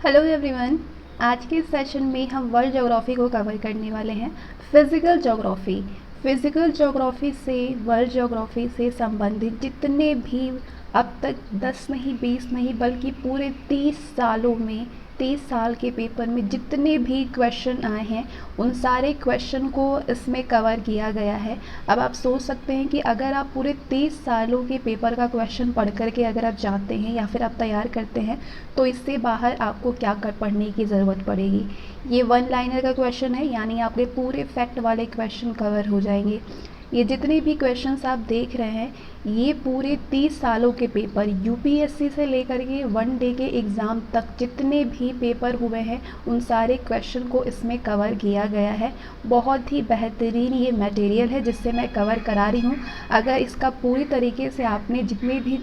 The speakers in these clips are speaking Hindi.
Hello everyone. आज के सेशन में हम वर्ल्ड ज्योग्राफी को कवर करने वाले हैं। फिज़िकल ज्योग्राफी से वर्ल्ड ज्योग्राफी से संबंधित जितने भी अब तक 10 नहीं 20 नहीं बल्कि पूरे 30 साल के पेपर में जितने भी क्वेश्चन आए हैं उन सारे क्वेश्चन को इसमें कवर किया गया है। अब आप सोच सकते हैं कि अगर आप पूरे 30 सालों के पेपर का क्वेश्चन पढ़ करके अगर आप जाते हैं या फिर आप तैयार करते हैं तो इससे बाहर आपको क्या कर पढ़ने की ज़रूरत पड़ेगी। ये वन लाइनर का क्वेश्चन है, यानी आपके पूरे फैक्ट वाले क्वेश्चन कवर हो जाएंगे। ये जितने भी क्वेश्चंस आप देख रहे हैं ये पूरे 30 सालों के पेपर यूपीएससी से लेकर के वन डे के एग्ज़ाम तक जितने भी पेपर हुए हैं उन सारे क्वेश्चन को इसमें कवर किया गया है। बहुत ही बेहतरीन ये मटेरियल है जिससे मैं कवर करा रही हूँ। अगर इसका पूरी तरीके से आपने जितने भी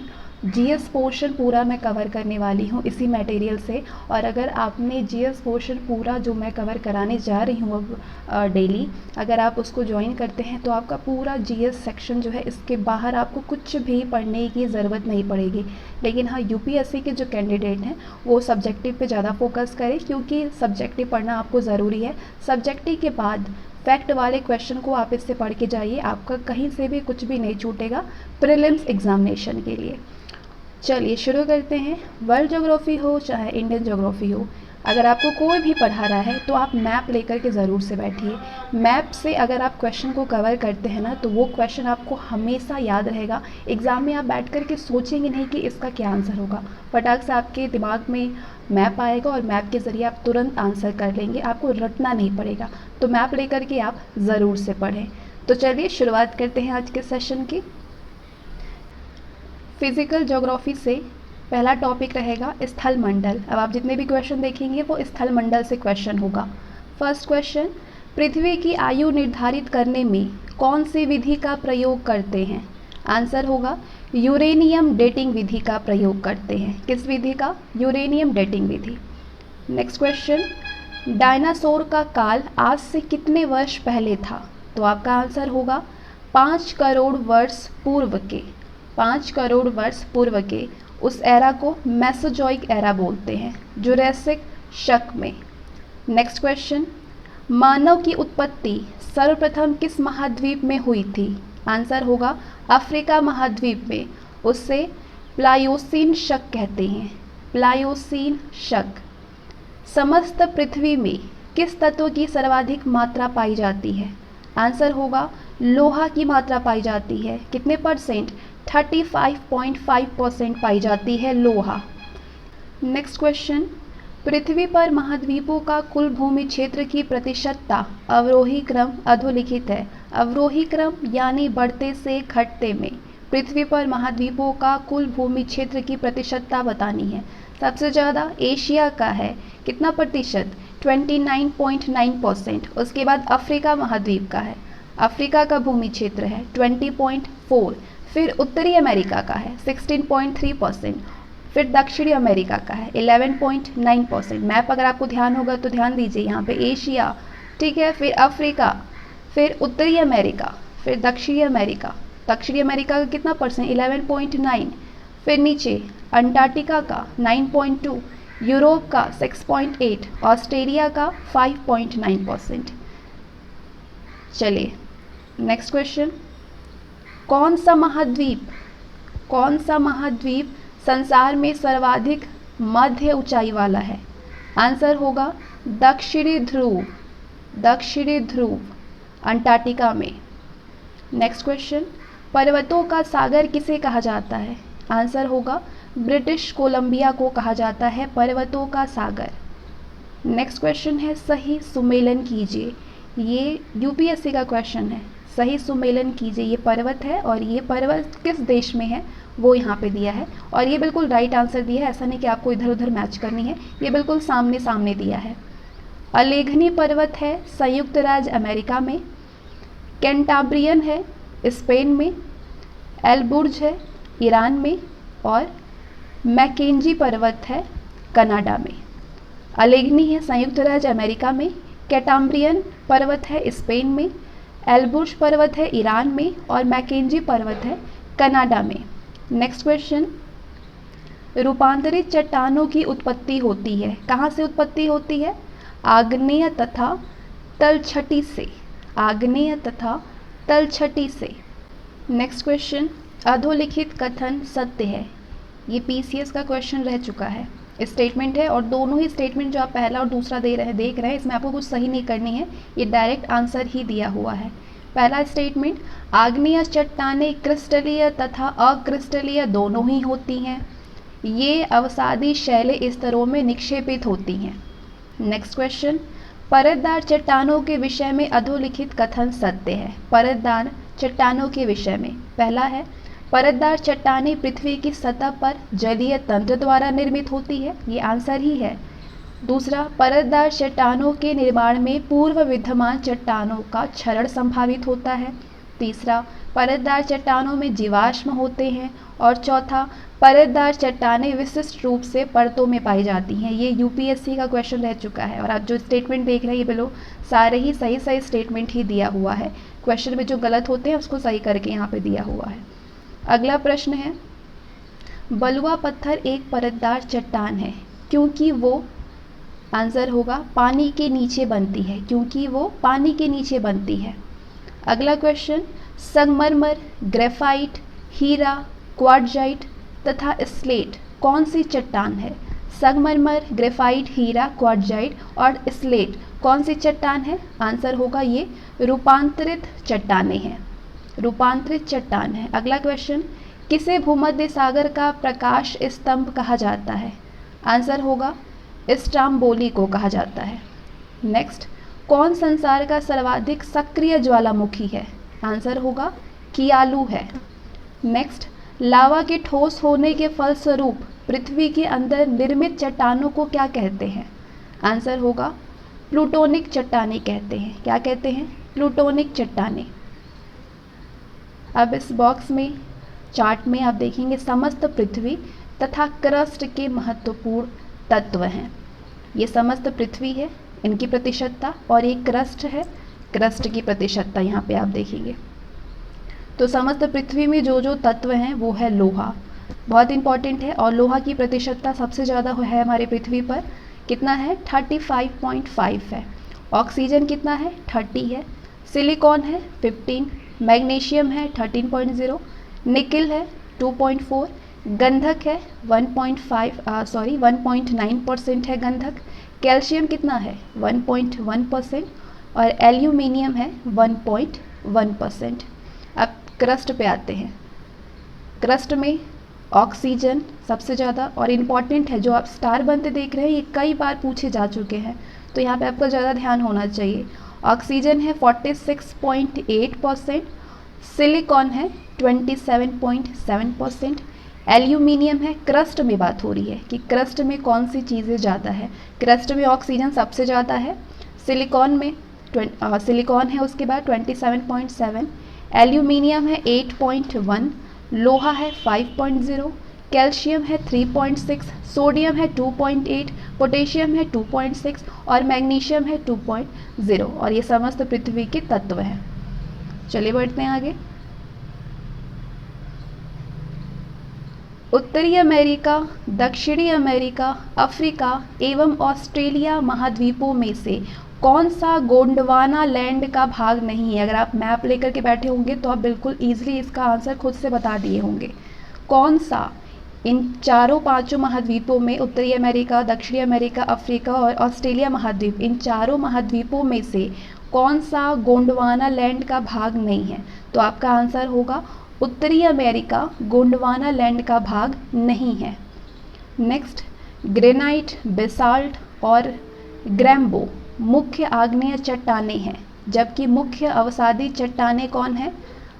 जीएस पोर्शन पूरा मैं कवर करने वाली हूँ इसी मटेरियल से, और अगर आपने जीएस पोर्शन पूरा जो मैं कवर कराने जा रही हूँ अब डेली अगर आप उसको ज्वाइन करते हैं तो आपका पूरा जीएस सेक्शन जो है इसके बाहर आपको कुछ भी पढ़ने की ज़रूरत नहीं पड़ेगी। लेकिन हाँ, यूपीएससी के जो कैंडिडेट हैं वो सब्जेक्टिव पे ज़्यादा फोकस करें क्योंकि सब्जेक्टिव पढ़ना आपको ज़रूरी है। सब्जेक्टिव के बाद फैक्ट वाले क्वेश्चन को आप इससे पढ़ के जाइए, आपका कहीं से भी कुछ भी नहीं छूटेगा प्रीलिम्स एग्जामिनेशन के लिए। चलिए शुरू करते हैं। वर्ल्ड ज्योग्राफी हो चाहे इंडियन ज्योग्राफी हो, अगर आपको कोई भी पढ़ा रहा है तो आप मैप लेकर के ज़रूर से बैठिए। मैप से अगर आप क्वेश्चन को कवर करते हैं ना तो वो क्वेश्चन आपको हमेशा याद रहेगा। एग्ज़ाम में आप बैठ कर के सोचेंगे नहीं कि इसका क्या आंसर होगा, फटाक से आपके दिमाग में मैप आएगा और मैप के ज़रिए आप तुरंत आंसर कर लेंगे, आपको रटना नहीं पड़ेगा। तो मैप लेकर के आप ज़रूर से पढ़ें। तो चलिए शुरुआत करते हैं आज के सेशन की। फिज़िकल ज्योग्राफी से पहला टॉपिक रहेगा स्थल मंडल। अब आप जितने भी क्वेश्चन देखेंगे वो स्थल मंडल से क्वेश्चन होगा। फर्स्ट क्वेश्चन, पृथ्वी की आयु निर्धारित करने में कौन सी विधि का प्रयोग करते हैं? आंसर होगा यूरेनियम डेटिंग विधि का प्रयोग करते हैं। किस विधि का? यूरेनियम डेटिंग विधि। नेक्स्ट क्वेश्चन, डायनासोर का काल आज से कितने वर्ष पहले था? तो आपका आंसर होगा 5 करोड़ वर्ष पूर्व के। 5 करोड़ वर्ष पूर्व के उस एरा को मेसोजोइक एरा बोलते हैं, जुरैसिक शक में। नेक्स्ट क्वेश्चन, मानव की उत्पत्ति सर्वप्रथम किस महाद्वीप में हुई थी? आंसर होगा अफ्रीका महाद्वीप में। उससे प्लायोसीन शक कहते हैं, प्लायोसीन शक। समस्त पृथ्वी में किस तत्व की सर्वाधिक मात्रा पाई जाती है? आंसर होगा लोहा की मात्रा पाई जाती है। कितने परसेंट? 35.5% पाई जाती है लोहा। नेक्स्ट क्वेश्चन, पृथ्वी पर महाद्वीपों का कुल भूमि क्षेत्र की प्रतिशतता अवरोही क्रम अधोलिखित है। अवरोही क्रम यानी बढ़ते से घटते में पृथ्वी पर महाद्वीपों का कुल भूमि क्षेत्र की प्रतिशतता बतानी है। सबसे ज़्यादा एशिया का है, कितना प्रतिशत? 29.9%। उसके बाद अफ्रीका महाद्वीप का है, अफ्रीका का भूमि क्षेत्र है 20.4। फिर उत्तरी अमेरिका का है 16.3%। फिर दक्षिणी अमेरिका का है 11.9%। मैप अगर आपको ध्यान होगा तो ध्यान दीजिए, यहाँ पे एशिया, ठीक है, फिर अफ्रीका, फिर उत्तरी अमेरिका, फिर दक्षिणी अमेरिका। दक्षिणी अमेरिका का कितना परसेंट? 11.9। फिर नीचे अंटार्कटिका का 9.2, यूरोप का 6.8, ऑस्ट्रेलिया का 5.9%। चलिए नेक्स्ट क्वेश्चन, कौन सा महाद्वीप संसार में सर्वाधिक मध्य ऊंचाई वाला है? आंसर होगा दक्षिणी ध्रुव अंटार्कटिका में। नेक्स्ट क्वेश्चन, पर्वतों का सागर किसे कहा जाता है? आंसर होगा ब्रिटिश कोलंबिया को कहा जाता है पर्वतों का सागर। नेक्स्ट क्वेश्चन है सही सुमेलन कीजिए। ये यूपीएससी का क्वेश्चन है, सही सुमेलन कीजिए। ये पर्वत है और ये पर्वत किस देश में है वो यहाँ पे दिया है, और ये बिल्कुल राइट आंसर दिया है, ऐसा नहीं कि आपको इधर उधर मैच करनी है, ये बिल्कुल सामने सामने दिया है। अलेघनी पर्वत है संयुक्त राज्य अमेरिका में, कैंटाब्रियन है स्पेन में, एलबुर्ज है ईरान में, और मैकेंजी पर्वत है कनाडा में। अलेघनी है संयुक्त राज्य अमेरिका में, कैटाम्ब्रियन पर्वत है स्पेन में, एलबुर्ज पर्वत है ईरान में, और मैकेंजी पर्वत है कनाडा में। नेक्स्ट क्वेश्चन, रूपांतरित चट्टानों की उत्पत्ति होती है। कहाँ से उत्पत्ति होती है? आग्नेय तथा तलछटी से। आग्नेय तथा तलछटी से। नेक्स्ट क्वेश्चन, अधोलिखित कथन सत्य है। ये पीसीएस का क्वेश्चन रह चुका है। स्टेटमेंट है और दोनों ही स्टेटमेंट जो आप पहला और दूसरा देख रहे हैं इसमें आपको कुछ सही नहीं करनी है, ये डायरेक्ट आंसर ही दिया हुआ है। पहला स्टेटमेंट, आग्नेय चट्टानें क्रिस्टलीय तथा अक्रिस्टलीय दोनों ही होती हैं। ये अवसादी शैल स्तरों में निक्षेपित होती हैं। नेक्स्ट क्वेश्चन, परतदार चट्टानों के विषय में अधोलिखित कथन सत्य है। परतदार चट्टानों के विषय में पहला है, परतदार चट्टानें पृथ्वी की सतह पर जलीय तंत्र द्वारा निर्मित होती है, ये आंसर ही है। दूसरा, परतदार चट्टानों के निर्माण में पूर्व विद्यमान चट्टानों का क्षरण संभावित होता है। तीसरा, परतदार चट्टानों में जीवाश्म होते हैं। और चौथा, परतदार चट्टानें विशिष्ट रूप से परतों में पाई जाती हैं। ये यूपीएससी का क्वेश्चन रह चुका है और आप जो स्टेटमेंट देख रहे हैं ये बिलो सारे ही सही स्टेटमेंट ही दिया हुआ है। क्वेश्चन में जो गलत होते हैं उसको सही करके यहाँ पे दिया हुआ है। अगला प्रश्न है, बलुआ पत्थर एक परतदार चट्टान है क्योंकि वो, आंसर होगा पानी के नीचे बनती है, क्योंकि वो पानी के नीचे बनती है। अगला क्वेश्चन, संगमरमर, ग्रेफाइट, हीरा, क्वार्ट्जाइट तथा स्लेट कौन सी चट्टान है? संगमरमर, ग्रेफाइट, हीरा, क्वार्ट्जाइट और स्लेट कौन सी चट्टान है? आंसर होगा ये रूपांतरित चट्टानें हैं। रूपांतरित चट्टान है। अगला क्वेश्चन, किसे भूमध्य सागर का प्रकाश स्तंभ कहा जाता है? आंसर होगा स्ट्राम्बोली को कहा जाता है। नेक्स्ट, कौन संसार का सर्वाधिक सक्रिय ज्वालामुखी है? आंसर होगा कियालू है। नेक्स्ट, लावा के ठोस होने के फलस्वरूप पृथ्वी के अंदर निर्मित चट्टानों को क्या कहते हैं? आंसर होगा प्लूटोनिक चट्टानें कहते हैं। क्या कहते हैं? प्लूटोनिक चट्टानें। अब इस बॉक्स में चार्ट में आप देखेंगे समस्त पृथ्वी तथा क्रस्ट के महत्वपूर्ण तत्व हैं। ये समस्त पृथ्वी है, इनकी प्रतिशतता, और ये क्रस्ट है, क्रस्ट की प्रतिशतता यहाँ पे आप देखेंगे। तो समस्त पृथ्वी में जो जो तत्व हैं वो है लोहा, बहुत इंपॉर्टेंट है, और लोहा की प्रतिशतता सबसे ज़्यादा है हमारे पृथ्वी पर। कितना है? 35.5 है। ऑक्सीजन कितना है? 30 है। सिलिकॉन है 15, मैग्नीशियम है 13.0, निकिल है 2.4, गंधक है 1.9% है गंधक। कैल्शियम कितना है? 1.1% और एल्यूमिनियम है 1.1%। अब क्रस्ट पे आते हैं। क्रस्ट में ऑक्सीजन सबसे ज़्यादा, और इम्पॉर्टेंट है जो आप स्टार बनते देख रहे हैं ये कई बार पूछे जा चुके हैं, तो यहाँ पे आपका ज़्यादा ध्यान होना चाहिए। ऑक्सीजन है 46.8%, सिलिकॉन है 27.7%, एल्यूमिनियम है। क्रस्ट में बात हो रही है कि क्रस्ट में कौन सी चीज़ें ज़्यादा है। क्रस्ट में ऑक्सीजन सबसे ज़्यादा है, सिलिकॉन है उसके बाद 27.7, एल्यूमिनियम है 8.1, लोहा है 5.0, कैल्शियम है 3.6, सोडियम है 2.8, पोटेशियम है 2.6 और मैग्नीशियम है 2.0, और ये समस्त पृथ्वी के तत्व हैं। चलिए बढ़ते हैं आगे। उत्तरी अमेरिका, दक्षिणी अमेरिका, अफ्रीका एवं ऑस्ट्रेलिया महाद्वीपों में से कौन सा गोंडवाना लैंड का भाग नहीं है? अगर आप मैप लेकर के बैठे होंगे तो आप बिल्कुल ईजिली इसका आंसर खुद से बता दिए होंगे। कौन सा इन चारों पांचों महाद्वीपों में, उत्तरी अमेरिका, दक्षिणी अमेरिका, अफ्रीका और ऑस्ट्रेलिया महाद्वीप, इन चारों महाद्वीपों में से कौन सा गोंडवाना लैंड का भाग नहीं है? तो आपका आंसर होगा उत्तरी अमेरिका गोंडवाना लैंड का भाग नहीं है। नेक्स्ट, ग्रेनाइट, बेसाल्ट और ग्रैम्बो मुख्य आग्नेय चट्टानें हैं, जबकि मुख्य अवसादी चट्टानें कौन है?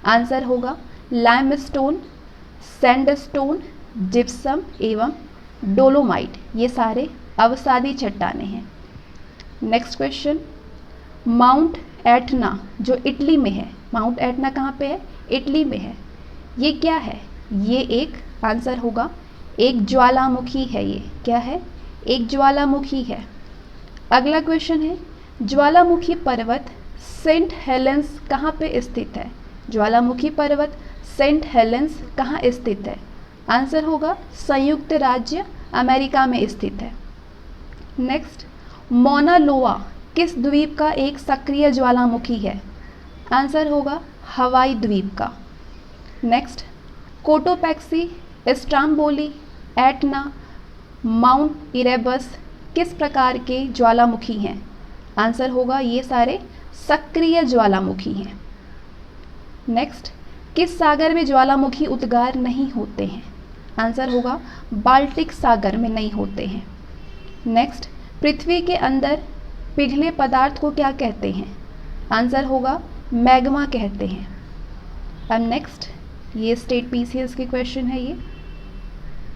आंसर होगा लाइमस्टोन, सैंडस्टोन, जिप्सम एवं डोलोमाइट, ये सारे अवसादी चट्टानें हैं। नेक्स्ट क्वेश्चन, माउंट एटना जो इटली में है, माउंट एटना कहाँ पे है? इटली में है। ये क्या है? ये एक, आंसर होगा एक ज्वालामुखी है। ये क्या है? एक ज्वालामुखी है। अगला क्वेश्चन है, ज्वालामुखी पर्वत सेंट हेलेंस कहाँ पे स्थित है? ज्वालामुखी पर्वत सेंट हेलेंस कहाँ स्थित है? आंसर होगा संयुक्त राज्य अमेरिका में स्थित है। नेक्स्ट, मौना लोआ किस द्वीप का एक सक्रिय ज्वालामुखी है? आंसर होगा हवाई द्वीप का। Next, Cotopaxi, Stromboli, Etna, mount Erebus किस प्रकार के ज्वालामुखी हैं? आंसर होगा ये सारे सक्रिय ज्वालामुखी हैं। नेक्स्ट, किस सागर में ज्वालामुखी उद्गार नहीं होते हैं? आंसर होगा बाल्टिक सागर में नहीं होते हैं। नेक्स्ट, पृथ्वी के अंदर पिघले पदार्थ को क्या कहते हैं? आंसर होगा मैग्मा कहते हैं। अब नेक्स्ट, ये स्टेट पीसीएस के क्वेश्चन है, ये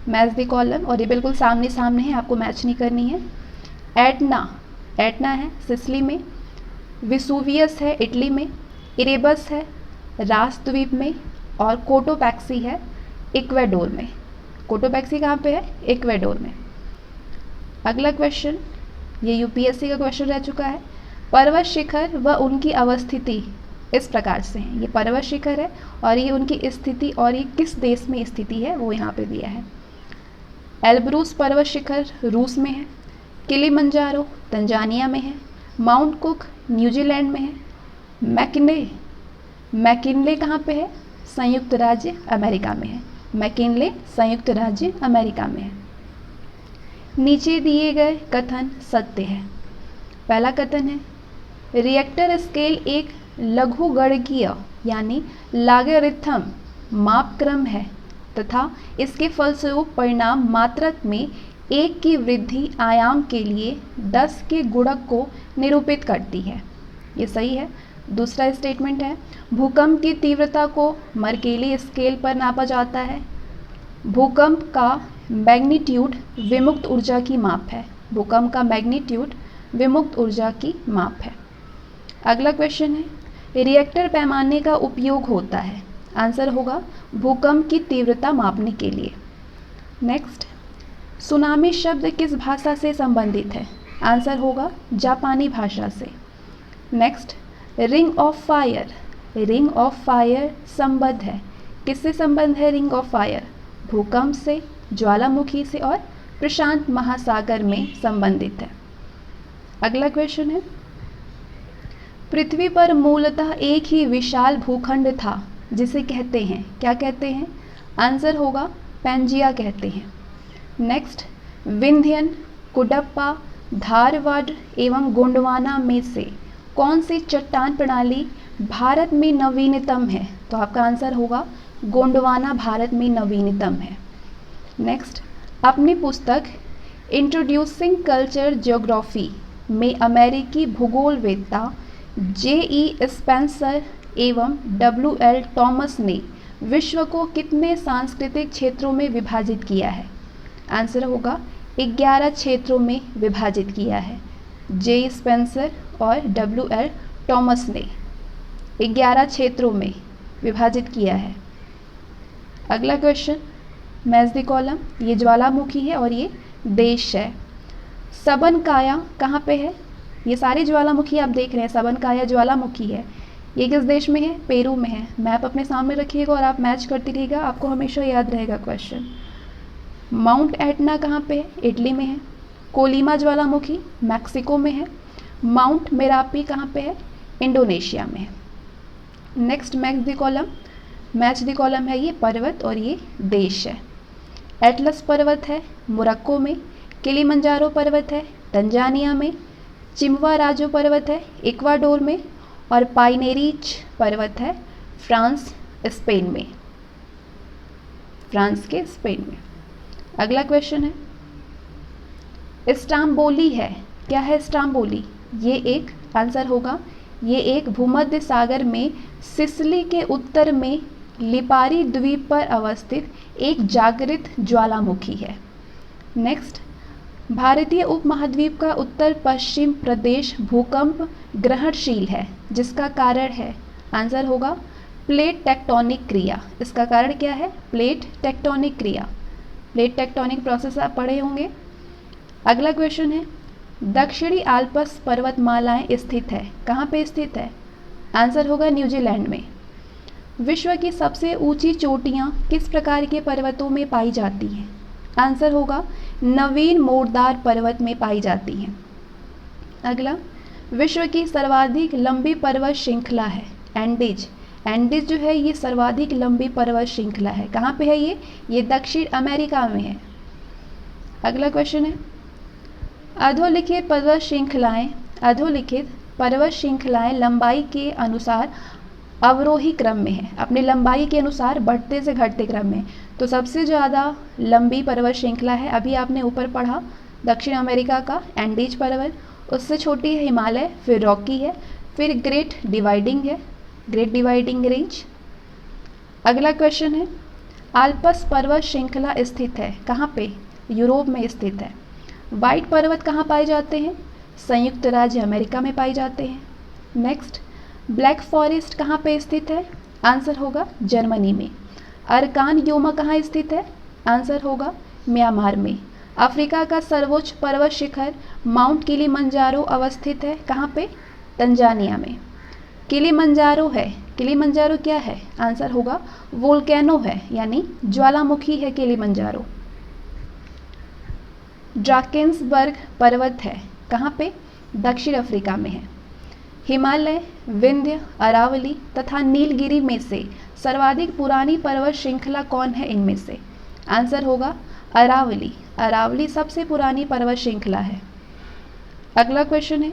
मैच द कॉलम, और ये बिल्कुल सामने सामने है, आपको मैच नहीं करनी है। एटना है सिसिली में, विसुवियस है इटली में, इरेबस है रास द्वीप में, और कोटोपैक्सी है इक्वेडोर में। कोटोपैक्सी कहाँ पे है? इक्वेडोर में। अगला क्वेश्चन, ये यूपीएससी का क्वेश्चन रह चुका है। पर्वत शिखर व उनकी अवस्थिति इस प्रकार से है। ये पर्वत शिखर है और ये उनकी स्थिति और ये किस देश में स्थिति है वो यहाँ पे दिया है। एल्ब्रूस पर्वत शिखर रूस में है, किलिमंजारो तंजानिया में है, माउंट कुक न्यूजीलैंड में है, मैकिनले कहाँ पे है? संयुक्त राज्य अमेरिका में है। मैकिनले संयुक्त राज्य अमेरिका में है। नीचे दिए गए कथन सत्य है। पहला कथन है, रिएक्टर स्केल एक लघुगणकीय यानी लॉगरिथम मापक्रम है तथा इसके फलस्वरूप परिणाम मात्रक में 1 की वृद्धि आयाम के लिए 10 के गुणक को निरूपित करती है। ये सही है। दूसरा स्टेटमेंट है, भूकंप की तीव्रता को मर्केली स्केल पर नापा जाता है। भूकंप का मैग्नीट्यूड विमुक्त ऊर्जा की माप है। भूकंप का मैग्नीट्यूड विमुक्त ऊर्जा की माप है। अगला क्वेश्चन है, रिएक्टर पैमाने का उपयोग होता है। आंसर होगा भूकंप की तीव्रता मापने के लिए। नेक्स्ट, सुनामी शब्द किस भाषा से संबंधित है? आंसर होगा जापानी भाषा से। नेक्स्ट, रिंग ऑफ फायर संबद्ध है। किससे संबंध है रिंग ऑफ फायर? भूकंप से, ज्वालामुखी से और प्रशांत महासागर में संबंधित है। अगला क्वेश्चन है, पृथ्वी पर मूलतः एक ही विशाल भूखंड था जिसे कहते हैं, क्या कहते हैं? आंसर होगा पैंजिया कहते हैं। नेक्स्ट, विंध्यन, कुडप्पा, धारवाड़ एवं गोंडवाना में से कौन सी चट्टान प्रणाली भारत में नवीनतम है? तो आपका आंसर होगा गोंडवाना भारत में नवीनतम है। नेक्स्ट, अपनी पुस्तक इंट्रोड्यूसिंग कल्चर ज्योग्राफी में अमेरिकी भूगोलवेत्ता J.E. स्पेंसर एवं W.L. टॉमस ने विश्व को कितने सांस्कृतिक क्षेत्रों में विभाजित किया है? आंसर होगा 11 क्षेत्रों में विभाजित किया है। J. स्पेंसर और W.L. टॉमस ने 11 क्षेत्रों में विभाजित किया है। अगला क्वेश्चन, मैच द कॉलम, ये ज्वालामुखी है और ये देश है। सबनकाया कहाँ पे है? ये सारे ज्वालामुखी आप देख रहे हैं, सबनकाया ज्वालामुखी है। ये किस देश में है? पेरू में है। मैप अपने सामने रखिएगा और आप मैच करते रहिएगा, आपको हमेशा याद रहेगा क्वेश्चन। माउंट एटना कहाँ पे है? इटली में है। कोलीमा ज्वालामुखी मैक्सिको में है। माउंट मेरापी कहाँ पे है? इंडोनेशिया में है। नेक्स्ट, मैच द कॉलम है ये पर्वत और ये देश है। एटलस पर्वत है मोरक्को में, किलिमंजारो पर्वत है तंजानिया में, चिम्वाराजो पर्वत है इक्वाडोर में और पाइनेरीज पर्वत है फ्रांस के स्पेन में। अगला क्वेश्चन है, स्ट्राम्बोली है, क्या है स्ट्राम्बोली? ये एक, आंसर होगा ये एक भूमध्य सागर में सिसिली के उत्तर में लिपारी द्वीप पर अवस्थित एक जागृत ज्वालामुखी है। नेक्स्ट, भारतीय उपमहाद्वीप का उत्तर पश्चिम प्रदेश भूकंप ग्रहणशील है, जिसका कारण है? आंसर होगा प्लेट टेक्टोनिक क्रिया। इसका कारण क्या है? प्लेट टेक्टोनिक क्रिया। प्लेट टेक्टोनिक प्रोसेस आप पढ़े होंगे। अगला क्वेश्चन है, दक्षिणी आल्प्स पर्वतमालाएं स्थित है, कहाँ पे स्थित है? आंसर होगा न्यूजीलैंड में। विश्व की सबसे ऊंची चोटियां किस प्रकार के पर्वतों में पाई जाती हैं? आंसर होगा नवीन मोरदार पर्वत में पाई जाती हैं। अगला, विश्व की सर्वाधिक लंबी पर्वत श्रृंखला है एंडीज। एंडीज जो है ये सर्वाधिक लंबी पर्वत श्रृंखला है। कहाँ पे है ये दक्षिण अमेरिका में है। अगला क्वेश्चन है, अधोलिखित पर्वत श्रृंखलाएं लंबाई के अनुसार अवरोही क्रम में है, अपनी लंबाई के अनुसार बढ़ते से घटते क्रम में। तो सबसे ज़्यादा लंबी पर्वत श्रृंखला है, अभी आपने ऊपर पढ़ा, दक्षिण अमेरिका का एंडीज पर्वत, उससे छोटी है हिमालय, फिर रॉकी है, फिर ग्रेट डिवाइडिंग रेंज। अगला क्वेश्चन है, आल्प्स पर्वत श्रृंखला स्थित है कहाँ पे? यूरोप में स्थित है। व्हाइट पर्वत कहाँ पाए जाते हैं? संयुक्त राज्य अमेरिका में पाए जाते हैं। नेक्स्ट, ब्लैक फॉरेस्ट कहाँ पे स्थित है? आंसर होगा जर्मनी में। अरकान योमा कहाँ स्थित है? आंसर होगा म्यांमार में। अफ्रीका का सर्वोच्च पर्वत शिखर माउंट किलिमंजारो अवस्थित है कहाँ पे? तंजानिया में। किलिमंजारो क्या है? आंसर होगा वोल्केनो है, यानी ज्वालामुखी है किलिमंजारो। ड्राकेंसबर्ग पर्वत है कहाँ पे? दक्षिण अफ्रीका में है। हिमालय, विंध्य, अरावली तथा नीलगिरी में से सर्वाधिक पुरानी पर्वत श्रृंखला कौन है इनमें से? आंसर होगा अरावली सबसे पुरानी पर्वत श्रृंखला है। अगला क्वेश्चन है,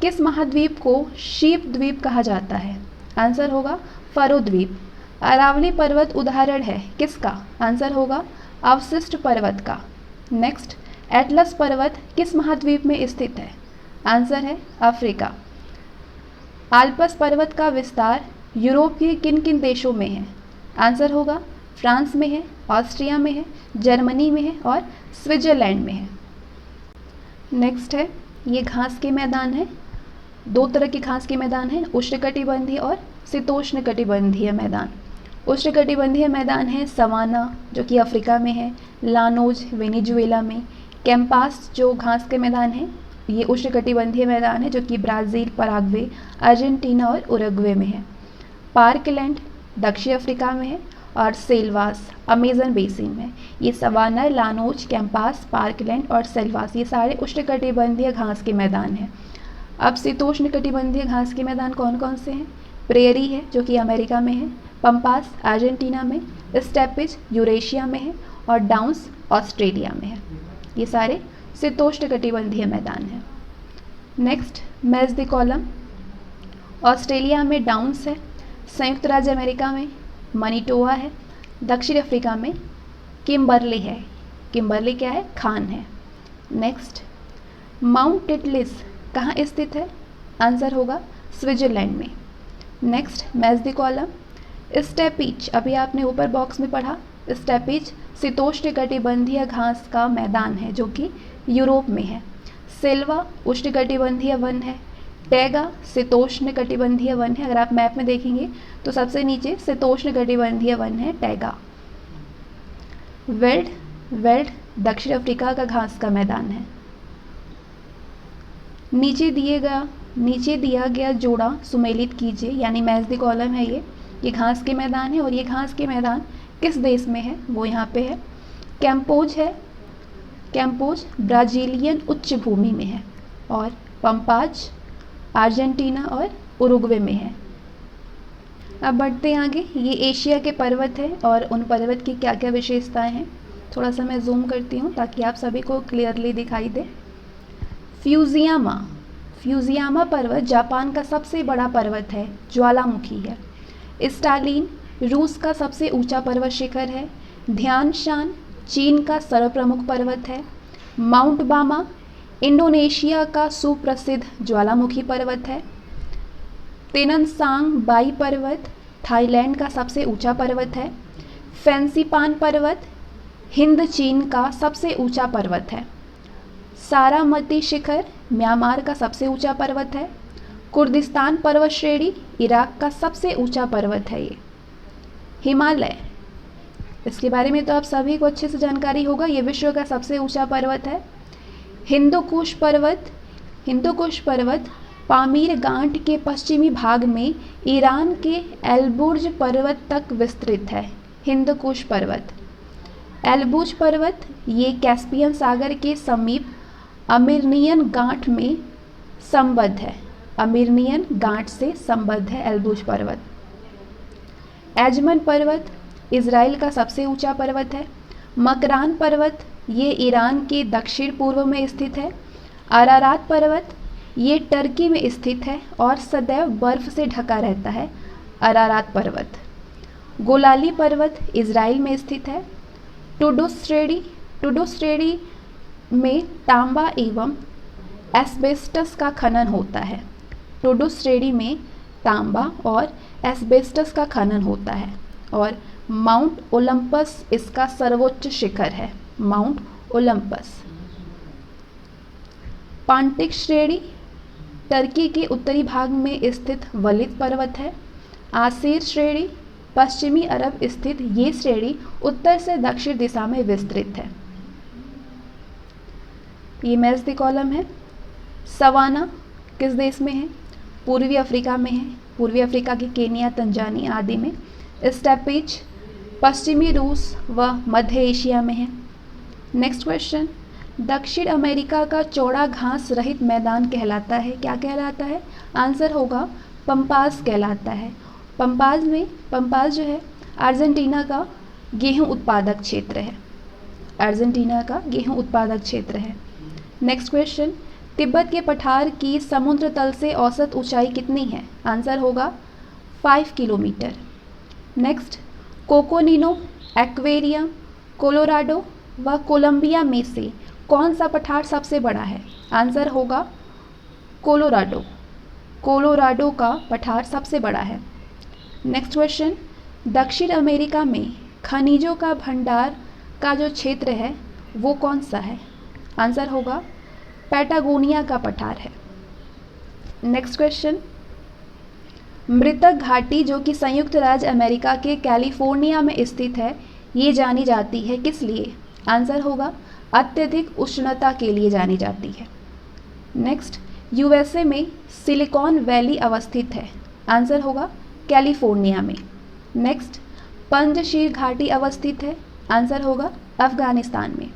किस महाद्वीप को शीप द्वीप कहा जाता है? आंसर होगा फरो द्वीप। अरावली पर्वत उदाहरण है किसका? आंसर होगा अवशिष्ट पर्वत का। नेक्स्ट, एटलस पर्वत किस महाद्वीप में स्थित है? आंसर है अफ्रीका। आल्प्स पर्वत का विस्तार यूरोप के किन किन देशों में है? आंसर होगा फ्रांस में है, ऑस्ट्रिया में है, जर्मनी में है और स्विट्जरलैंड में है। नेक्स्ट है, ये घास के मैदान है, दो तरह के घास के मैदान हैं, उष्णकटिबंधीय और शीतोष्णकटिबंधीय मैदान। उष्णकटिबंधीय मैदान है सवाना जो कि अफ्रीका में है, लानोज वेनेजुएला में, कैंपास जो घास के मैदान है ये उष्णकटिबंधीय मैदान है जो कि ब्राज़ील, पराग्वे, अर्जेंटीना और उरुग्वे में है। पार्कलैंड दक्षिण अफ्रीका में है और सेल्वास अमेजन बेसिन में। ये सवाना, लानोज, कैंपास, पार्कलैंड और सेल्वास ये सारे उष्णकटिबंधीय घास के मैदान हैं। अब शीतोष्णकटिबंधीय घास के मैदान कौन कौन से हैं? प्रेरी है जो कि अमेरिका में है, पंपास अर्जेंटीना में, स्टेपिज यूरेशिया में है और डाउन्स ऑस्ट्रेलिया में है। ये सारे शीतोष्णकटिबंधीय मैदान हैं। नेक्स्ट, मेजोकॉलम ऑस्ट्रेलिया में डाउन्स है, संयुक्त राज्य अमेरिका में मनीटोबा है, दक्षिण अफ्रीका में किम्बरले है। किम्बरले क्या है? खान है। नेक्स्ट, माउंट टिटलिस कहाँ स्थित है? आंसर होगा स्विट्जरलैंड में। नेक्स्ट, मेजोकॉलम स्टेपीज, अभी आपने ऊपर बॉक्स में पढ़ा, स्टेपीज शीतोष्णकटिबंधीय घास का मैदान है जो कि यूरोप में है। सेल्वा उष्णकटिबंधीय वन है, टैगा शीतोष्णकटिबंधीय वन है। अगर आप मैप में देखेंगे तो सबसे नीचे शीतोष्णकटिबंधीय वन है टैगा। वेल्ड दक्षिण अफ्रीका का घास का मैदान है। नीचे दिया गया जोड़ा सुमेलित कीजिए, यानी मेजोकॉलम है ये घास के मैदान है और ये घास के मैदान किस देश में है? वो यहाँ पे है कैम्पोज है। कैम्पोज ब्राज़ीलियन उच्च भूमि में है और पंपाज अर्जेंटीना और उरुग्वे में है। अब बढ़ते हैं आगे। ये एशिया के पर्वत है और उन पर्वत की क्या क्या विशेषताएं हैं थोड़ा सा मैं जूम करती हूँ ताकि आप सभी को क्लियरली दिखाई दे। फ्यूजियामा पर्वत जापान का सबसे बड़ा पर्वत है, ज्वालामुखी है। स्टालिन रूस का सबसे ऊंचा पर्वत शिखर है। ध्यानशान चीन का सर्वप्रमुख पर्वत है। माउंट बामा इंडोनेशिया का सुप्रसिद्ध ज्वालामुखी पर्वत है। तेननसांग बाई पर्वत थाईलैंड का सबसे ऊंचा पर्वत है। फैंसीपान पर्वत हिंद चीन का सबसे ऊंचा पर्वत है। सारामती शिखर म्यांमार का सबसे ऊंचा पर्वत है। कुर्दिस्तान पर्वत श्रेणी इराक का सबसे ऊंचा पर्वत है। ये हिमालय, इसके बारे में तो आप सभी को अच्छे से जानकारी होगा, ये विश्व का सबसे ऊंचा पर्वत है। हिंदुकुश पर्वत पामीर गांठ के पश्चिमी भाग में ईरान के एल्बुर्ज पर्वत तक विस्तृत है। हिंदकुश पर्वत। एल्बुर्ज पर्वत ये कैस्पियन सागर के समीप आर्मेनियन गांठ में संबद्ध है। आर्मेनियन गांठ से संबद्ध है एल्बुर्ज पर्वत। एजमन पर्वत इज़राइल का सबसे ऊंचा पर्वत है। मकरान पर्वत ये ईरान के दक्षिण पूर्व में स्थित है। अरारात पर्वत ये टर्की में स्थित है और सदैव बर्फ से ढका रहता है। अरारात पर्वत। गोलानी पर्वत इज़राइल में स्थित है। टुडुस श्रेणी में तांबा एवं एस्बेस्टस का खनन होता है। टुडुस श्रेणी में तांबा और एस्बेस्टस का खनन होता है और माउंट ओलंपस इसका सर्वोच्च शिखर है। Mount Olympus. पांटिक श्रेणी टर्की के उत्तरी भाग में स्थित वलित पर्वत है। आसिर श्रेणी पश्चिमी अरब स्थित ये श्रेणी उत्तर से दक्षिण दिशा में विस्तृत है। ये मैच द कॉलम है। सवाना किस देश में है? पूर्वी अफ्रीका में है। पूर्वी अफ्रीका के केनिया, तंजानिया आदि में। स्टेपेज पश्चिमी रूस व मध्य एशिया में है। नेक्स्ट क्वेश्चन, दक्षिण अमेरिका का चौड़ा घास रहित मैदान कहलाता है, क्या कहलाता है? आंसर होगा पम्पास कहलाता है। पम्पास जो है अर्जेंटीना का गेहूं उत्पादक क्षेत्र है। अर्जेंटीना का गेहूं उत्पादक क्षेत्र है। नेक्स्ट क्वेश्चन, तिब्बत के पठार की समुद्र तल से औसत ऊंचाई कितनी है? आंसर होगा 5 किलोमीटर। नेक्स्ट, कोकोनिनो, एक्वेरियम, कोलोराडो व कोलंबिया में से कौन सा पठार सबसे बड़ा है? आंसर होगा कोलोराडो। कोलोराडो का पठार सबसे बड़ा है। नेक्स्ट क्वेश्चन, दक्षिण अमेरिका में खनिजों का भंडार का जो क्षेत्र है वो कौन सा है? आंसर होगा पैटागोनिया का पठार है। नेक्स्ट क्वेश्चन, मृतक घाटी जो कि संयुक्त राज्य अमेरिका के कैलिफोर्निया में स्थित है, ये जानी जाती है किस लिए? आंसर होगा अत्यधिक उष्णता के लिए जानी जाती है। नेक्स्ट, यूएसए में सिलिकॉन वैली अवस्थित है। आंसर होगा कैलिफोर्निया में। नेक्स्ट, पंजशीर घाटी अवस्थित है। आंसर होगा अफगानिस्तान में।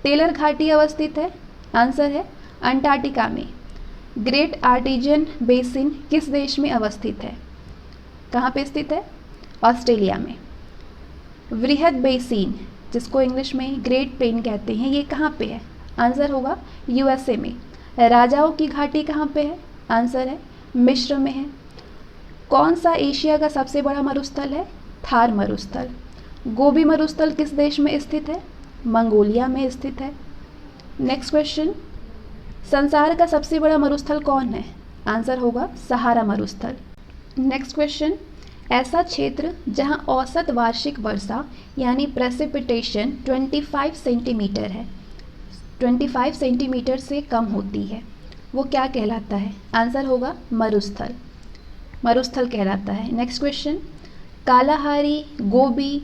टेलर घाटी अवस्थित है। आंसर है अंटार्कटिका में। ग्रेट आर्टिजन बेसिन किस देश में अवस्थित है? कहाँ पे स्थित है? ऑस्ट्रेलिया में। वृहद बेसिन जिसको इंग्लिश में ग्रेट प्लेन कहते हैं, ये कहाँ पे है? आंसर होगा यूएसए में। राजाओं की घाटी कहाँ पे है? आंसर है मिस्र में है। कौन सा एशिया का सबसे बड़ा मरुस्थल है? थार मरुस्थल। गोबी मरुस्थल किस देश में स्थित है? मंगोलिया में स्थित है। नेक्स्ट क्वेश्चन, संसार का सबसे बड़ा मरुस्थल कौन है? आंसर होगा सहारा मरुस्थल। नेक्स्ट क्वेश्चन, ऐसा क्षेत्र जहां औसत वार्षिक वर्षा यानी प्रेसिपिटेशन 25 सेंटीमीटर है, 25 सेंटीमीटर से कम होती है, वो क्या कहलाता है? आंसर होगा मरुस्थल। मरुस्थल कहलाता है। नेक्स्ट क्वेश्चन, कालाहारी, गोबी,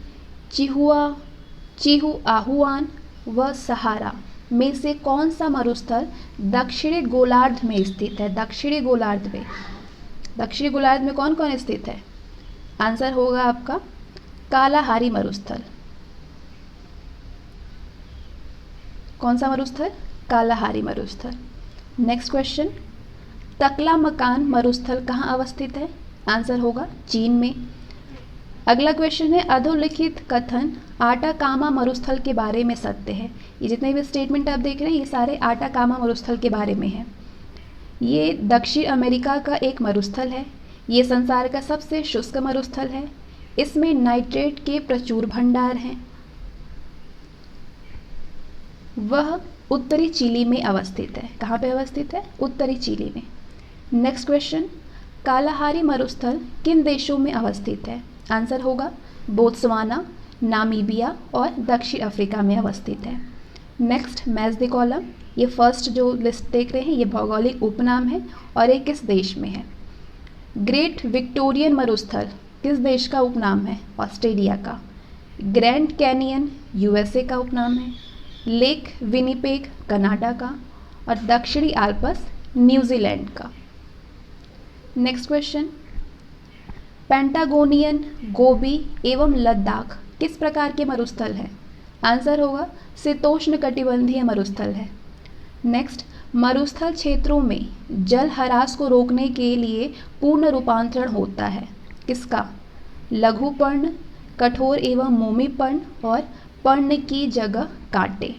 चिहुआहुआन व सहारा में से कौन सा मरुस्थल दक्षिणी गोलार्ध में स्थित है? दक्षिणी गोलार्ध में। दक्षिणी गोलार्ध में कौन कौन स्थित है? आंसर होगा आपका कालाहारी मरुस्थल। कौन सा मरुस्थल? कालाहारी मरुस्थल। नेक्स्ट क्वेश्चन, तकलामकान मरुस्थल कहाँ अवस्थित है? आंसर होगा चीन में। अगला क्वेश्चन है, अधोलिखित कथन आटाकामा मरुस्थल के बारे में सत्य है। ये जितने भी स्टेटमेंट आप देख रहे हैं ये सारे आटाकामा मरुस्थल के बारे में है। ये दक्षिण अमेरिका का एक मरुस्थल है। ये संसार का सबसे शुष्क मरुस्थल है। इसमें नाइट्रेट के प्रचुर भंडार हैं। वह उत्तरी चिली में अवस्थित है। कहाँ पे अवस्थित है? उत्तरी चिली में। नेक्स्ट क्वेश्चन, कालाहारी मरुस्थल किन देशों में अवस्थित है? आंसर होगा बोत्सवाना, नामीबिया और दक्षिण अफ्रीका में अवस्थित है। Next, match the column. ये फर्स्ट जो लिस्ट देख रहे हैं ये भौगोलिक उपनाम है और ये किस देश में है? ग्रेट विक्टोरियन मरुस्थल किस देश का उपनाम है? ऑस्ट्रेलिया का। ग्रैंड कैनियन यूएसए का उपनाम है। लेक विनिपेग कनाडा का और दक्षिणी आल्प्स न्यूजीलैंड का। नेक्स्ट क्वेश्चन, पेंटागोनियन, गोबी एवं लद्दाख किस प्रकार के मरुस्थल है? आंसर होगा शीतोष्ण कटिबंधीय मरुस्थल है। नेक्स्ट, मरुस्थल क्षेत्रों में जल ह्रास को रोकने के लिए पूर्ण रूपांतरण होता है किसका? लघु पर्ण, कठोर एवं मोमी पर्ण और पर्ण की जगह कांटे।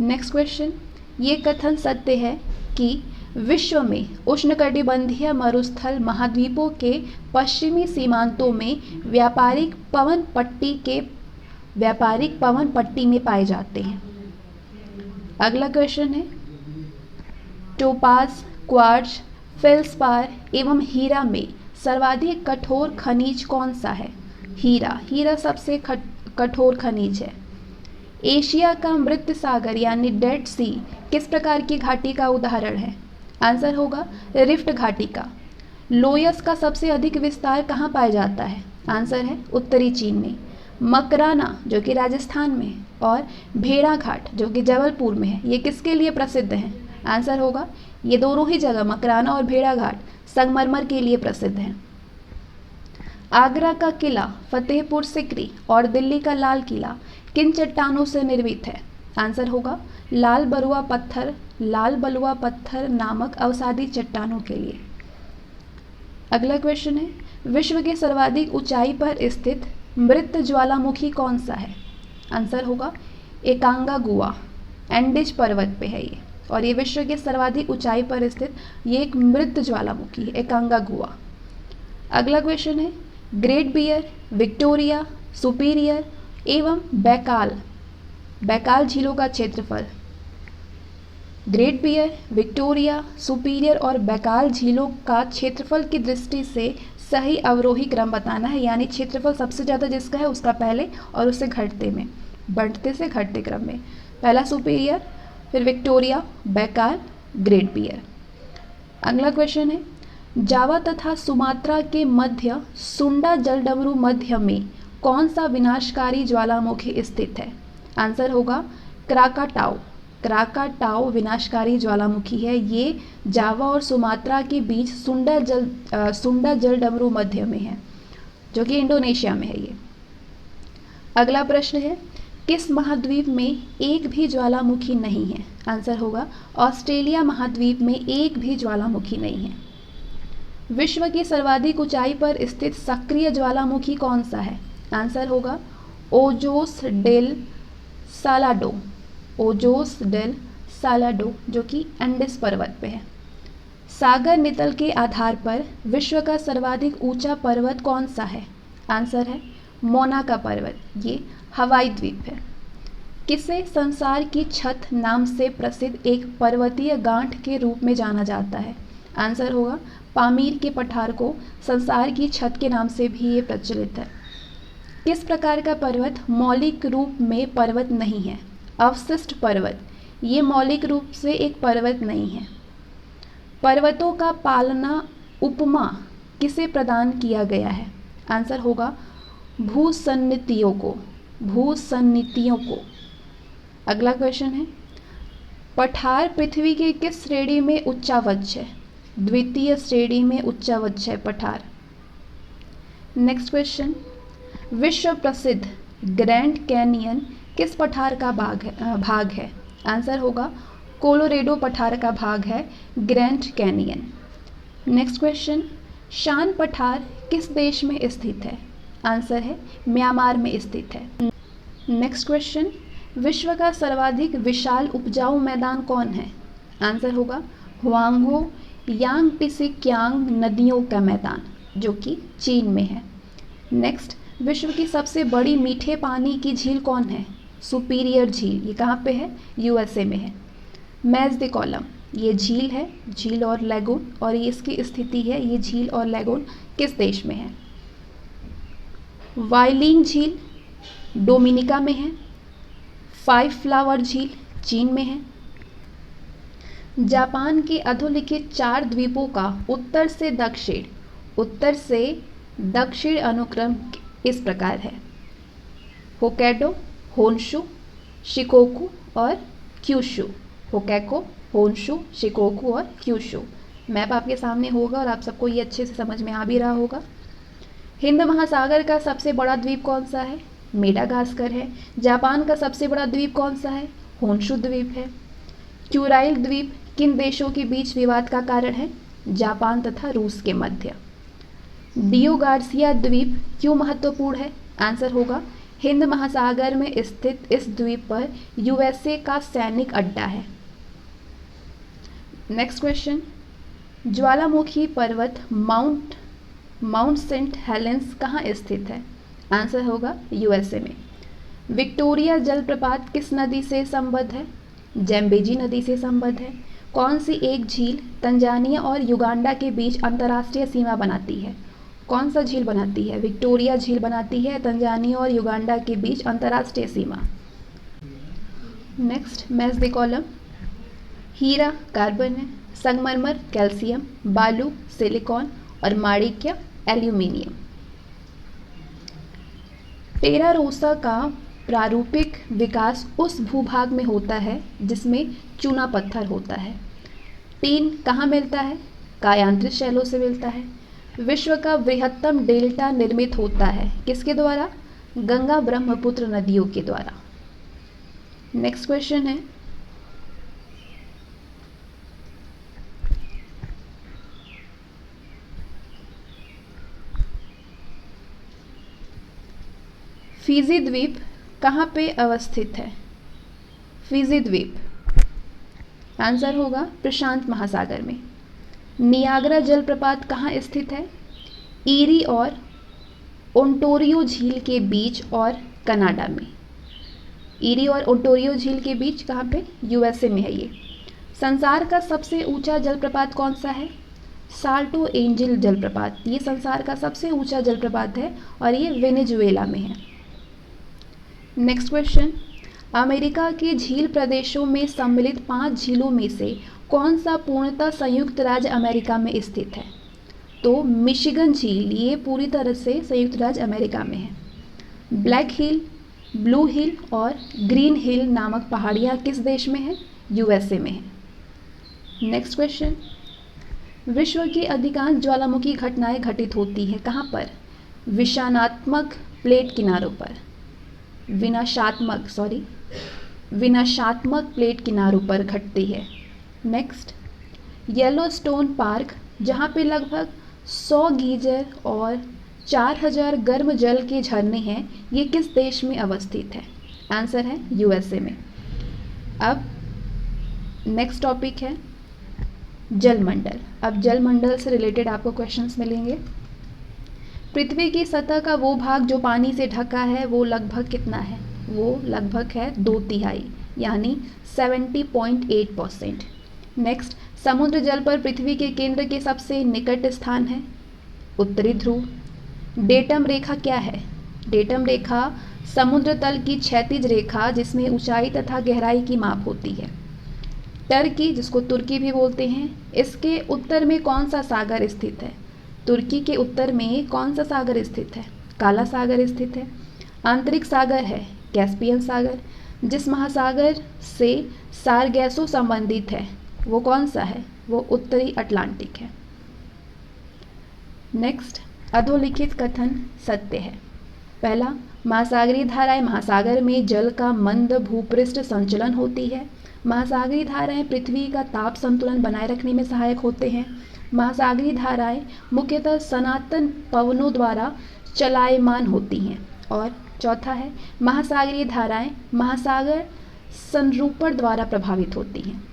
नेक्स्ट क्वेश्चन, ये कथन सत्य है कि विश्व में उष्णकटिबंधीय मरुस्थल महाद्वीपों के पश्चिमी सीमांतों में व्यापारिक पवन पट्टी में पाए जाते हैं। अगला क्वेश्चन है, टोपाज, क्वार्ट्ज, फेल्सपार एवं हीरा में सर्वाधिक कठोर खनिज कौन सा है? हीरा सबसे कठोर खनिज है। एशिया का मृत सागर यानी डेड सी किस प्रकार की घाटी का उदाहरण है? आंसर होगा रिफ्ट घाटी का। लोयस का सबसे अधिक विस्तार कहाँ पाया जाता है? आंसर है उत्तरी चीन में। मकराना जो कि राजस्थान में है और भेड़ाघाट जो कि जबलपुर में है, ये किसके लिए प्रसिद्ध हैं? आंसर होगा ये दोनों ही जगह मकराना और भेड़ाघाट संगमरमर के लिए प्रसिद्ध हैं। आगरा का किला, फतेहपुर सिकरी और दिल्ली का लाल किला किन चट्टानों से निर्मित है? आंसर होगा लाल बलुआ पत्थर नामक अवसादी चट्टानों के लिए। अगला क्वेश्चन है, विश्व के सर्वाधिक ऊंचाई पर स्थित मृत ज्वालामुखी कौन सा है? आंसर होगा एकांगागुआ, एंडीज पर्वत पे है ये, और ये विश्व के सर्वाधिक ऊंचाई पर स्थित ये एक मृत ज्वालामुखी है, एकांगागुआ। अगला क्वेश्चन है, ग्रेट बियर, विक्टोरिया, सुपीरियर एवं बैकाल झीलों का क्षेत्रफल। ग्रेट बियर, विक्टोरिया, सुपीरियर और बैकाल झीलों का क्षेत्रफल की दृष्टि से सही अवरोही क्रम बताना है, यानी क्षेत्रफल सबसे ज़्यादा जिसका है उसका पहले और उससे बढ़ते से घटते क्रम में। पहला सुपीरियर, फिर विक्टोरिया, बैकाल, ग्रेट बियर। अगला क्वेश्चन है, जावा तथा सुमात्रा के मध्य सुंडा जलडमरू मध्य में कौन सा विनाशकारी ज्वालामुखी स्थित है? आंसर होगा क्राकाटाओ विनाशकारी ज्वालामुखी है। ये जावा और सुमात्रा के बीच सुंडा जलडमरू मध्य में है, जो कि इंडोनेशिया में है ये। अगला प्रश्न है, किस महाद्वीप में एक भी ज्वालामुखी नहीं है? आंसर होगा ऑस्ट्रेलिया महाद्वीप में एक भी ज्वालामुखी नहीं है। विश्व की सर्वाधिक ऊंचाई पर स्थित सक्रिय ज्वालामुखी कौन सा है? आंसर होगा ओजोस डेल सालाडो, जो कि एंडीज पर्वत पे है। सागर नितल के आधार पर विश्व का सर्वाधिक ऊंचा पर्वत कौन सा है? आंसर है मोनाका पर्वत, ये हवाई द्वीप है। किसे संसार की छत नाम से प्रसिद्ध एक पर्वतीय गांठ के रूप में जाना जाता है? आंसर होगा पामीर के पठार को संसार की छत के नाम से भी ये प्रचलित है। किस प्रकार का पर्वत मौलिक रूप में पर्वत नहीं है? अवशिष्ट पर्वत, ये मौलिक रूप से एक पर्वत नहीं है। पर्वतों का पालना उपमा किसे प्रदान किया गया है? आंसर होगा भूसन्नितियों को। अगला क्वेश्चन है, पठार पृथ्वी के किस श्रेणी में उच्चावच है? द्वितीय श्रेणी में उच्चावच है पठार। नेक्स्ट क्वेश्चन, विश्व प्रसिद्ध ग्रैंड कैनियन किस पठार का भाग है? आंसर होगा कोलोरेडो पठार का भाग है ग्रैंड कैनियन। नेक्स्ट क्वेश्चन, शान पठार किस देश में स्थित है? आंसर है म्यांमार में स्थित है। नेक्स्ट क्वेश्चन, विश्व का सर्वाधिक विशाल उपजाऊ मैदान कौन है? आंसर होगा हुआंगहो यांगटिसिकियांग नदियों का मैदान, जो कि चीन में है। नेक्स्ट, विश्व की सबसे बड़ी मीठे पानी की झील कौन है? सुपीरियर झील, ये कहाँ पे है? यूएसए में है। मैज द कॉलम, ये झील है, झील और लैगून, और ये इसकी स्थिति है, ये झील और लैगून किस देश में है? वाइलिंग झील डोमिनिका में है। 5 फ्लावर झील चीन में है। जापान के अधोलिखित 4 द्वीपों का उत्तर से दक्षिण अनुक्रम इस प्रकार है: होक्काइडो, होन्शु, शिकोकू और क्यूशु। होक्काइडो, होन्शु, शिकोकू और क्यूशु। मैप आपके सामने होगा और आप सबको ये अच्छे से समझ में आ भी रहा होगा। हिंद महासागर का सबसे बड़ा द्वीप कौन सा है? मेडागास्कर है। जापान का सबसे बड़ा द्वीप कौन सा है? होन्शु द्वीप है। क्यूराइल द्वीप किन देशों के बीच विवाद का कारण है? जापान तथा रूस के मध्य। डियो गार्सिया द्वीप क्यों महत्वपूर्ण है? आंसर होगा हिंद महासागर में स्थित इस द्वीप पर यूएसए का सैनिक अड्डा है। नेक्स्ट क्वेश्चन, ज्वालामुखी पर्वत माउंट सेंट हेलेंस कहाँ स्थित है? आंसर होगा यूएसए में। विक्टोरिया जलप्रपात किस नदी से संबद्ध है? जैम्बेजी नदी से संबद्ध है। कौन सी एक झील तंजानिया और युगांडा के बीच अंतर्राष्ट्रीय सीमा बनाती है? कौन सा झील बनाती है? विक्टोरिया झील बनाती है तंजानिया और युगांडा के बीच अंतर्राष्ट्रीय सीमा। Next, match the column. हीरा कार्बन है, संगमरमर कैल्शियम, बालू सिलिकॉन और माणिक्य एल्यूमिनियम। टेरारोसा का प्रारूपिक विकास उस भूभाग में होता है जिसमें चूना पत्थर होता है। टीन कहाँ मिलता है? कायांतरित शैलों से मिलता है। विश्व का बृहत्तम डेल्टा निर्मित होता है किसके द्वारा? गंगा ब्रह्मपुत्र नदियों के द्वारा। नेक्स्ट क्वेश्चन है, फिजी द्वीप कहाँ पे अवस्थित है? फिजी द्वीप, आंसर होगा प्रशांत महासागर में। नियाग्रा जलप्रपात कहाँ स्थित है? ईरी और ओंटारियो झील के बीच और कनाडा में। ईरी और ओंटारियो झील के बीच कहाँ पे? यूएसए में है ये। संसार का सबसे ऊंचा जलप्रपात कौन सा है? साल्टो एंजल जलप्रपात, ये संसार का सबसे ऊंचा जलप्रपात है और ये वेनेजुएला में है। नेक्स्ट क्वेश्चन, अमेरिका के झील प्रदेशों में सम्मिलित 5 झीलों में से कौन सा पूर्णतः संयुक्त राज्य अमेरिका में स्थित है? तो मिशिगन झील, ये पूरी तरह से संयुक्त राज्य अमेरिका में है। ब्लैक हिल, ब्लू हिल और ग्रीन हिल नामक पहाड़ियाँ किस देश में है? यूएसए में है। नेक्स्ट क्वेश्चन, विश्व की अधिकांश ज्वालामुखी घटनाएं घटित होती हैं कहाँ पर? विनाशात्मक प्लेट किनारों पर। विनाशात्मक प्लेट किनारों पर घटती है। नेक्स्ट, येलोस्टोन पार्क जहाँ पे लगभग 100 गीजर और 4000 गर्म जल के झरने हैं, ये किस देश में अवस्थित है? आंसर है यूएसए में। अब नेक्स्ट टॉपिक है जलमंडल। अब जलमंडल से रिलेटेड आपको क्वेश्चंस मिलेंगे। पृथ्वी की सतह का वो भाग जो पानी से ढका है वो लगभग कितना है? वो लगभग है 2/3 यानी 70.8%। नेक्स्ट, समुद्र जल पर पृथ्वी के केंद्र के सबसे निकट स्थान है उत्तरी ध्रुव। डेटम रेखा क्या है? डेटम रेखा समुद्र तल की क्षैतिज रेखा जिसमें ऊंचाई तथा गहराई की माप होती है। टर्की, जिसको तुर्की भी बोलते हैं, इसके उत्तर में कौन सा सागर स्थित है? तुर्की के उत्तर में कौन सा सागर स्थित है? काला सागर स्थित है। आंतरिक सागर है कैस्पियन सागर। जिस महासागर से सारगैसो संबंधित है वो कौन सा है? वो उत्तरी अटलांटिक है। नेक्स्ट, अधोलिखित कथन सत्य है। पहला, महासागरीय धाराएं महासागर में जल का मंद भूपृष्ठ संचलन होती है। महासागरीय धाराएं पृथ्वी का ताप संतुलन बनाए रखने में सहायक होते हैं। महासागरीय धाराएं मुख्यतः सनातन पवनों द्वारा चलायमान होती हैं। और चौथा है, महासागरीय धाराएं महासागर संरूपण द्वारा प्रभावित होती हैं।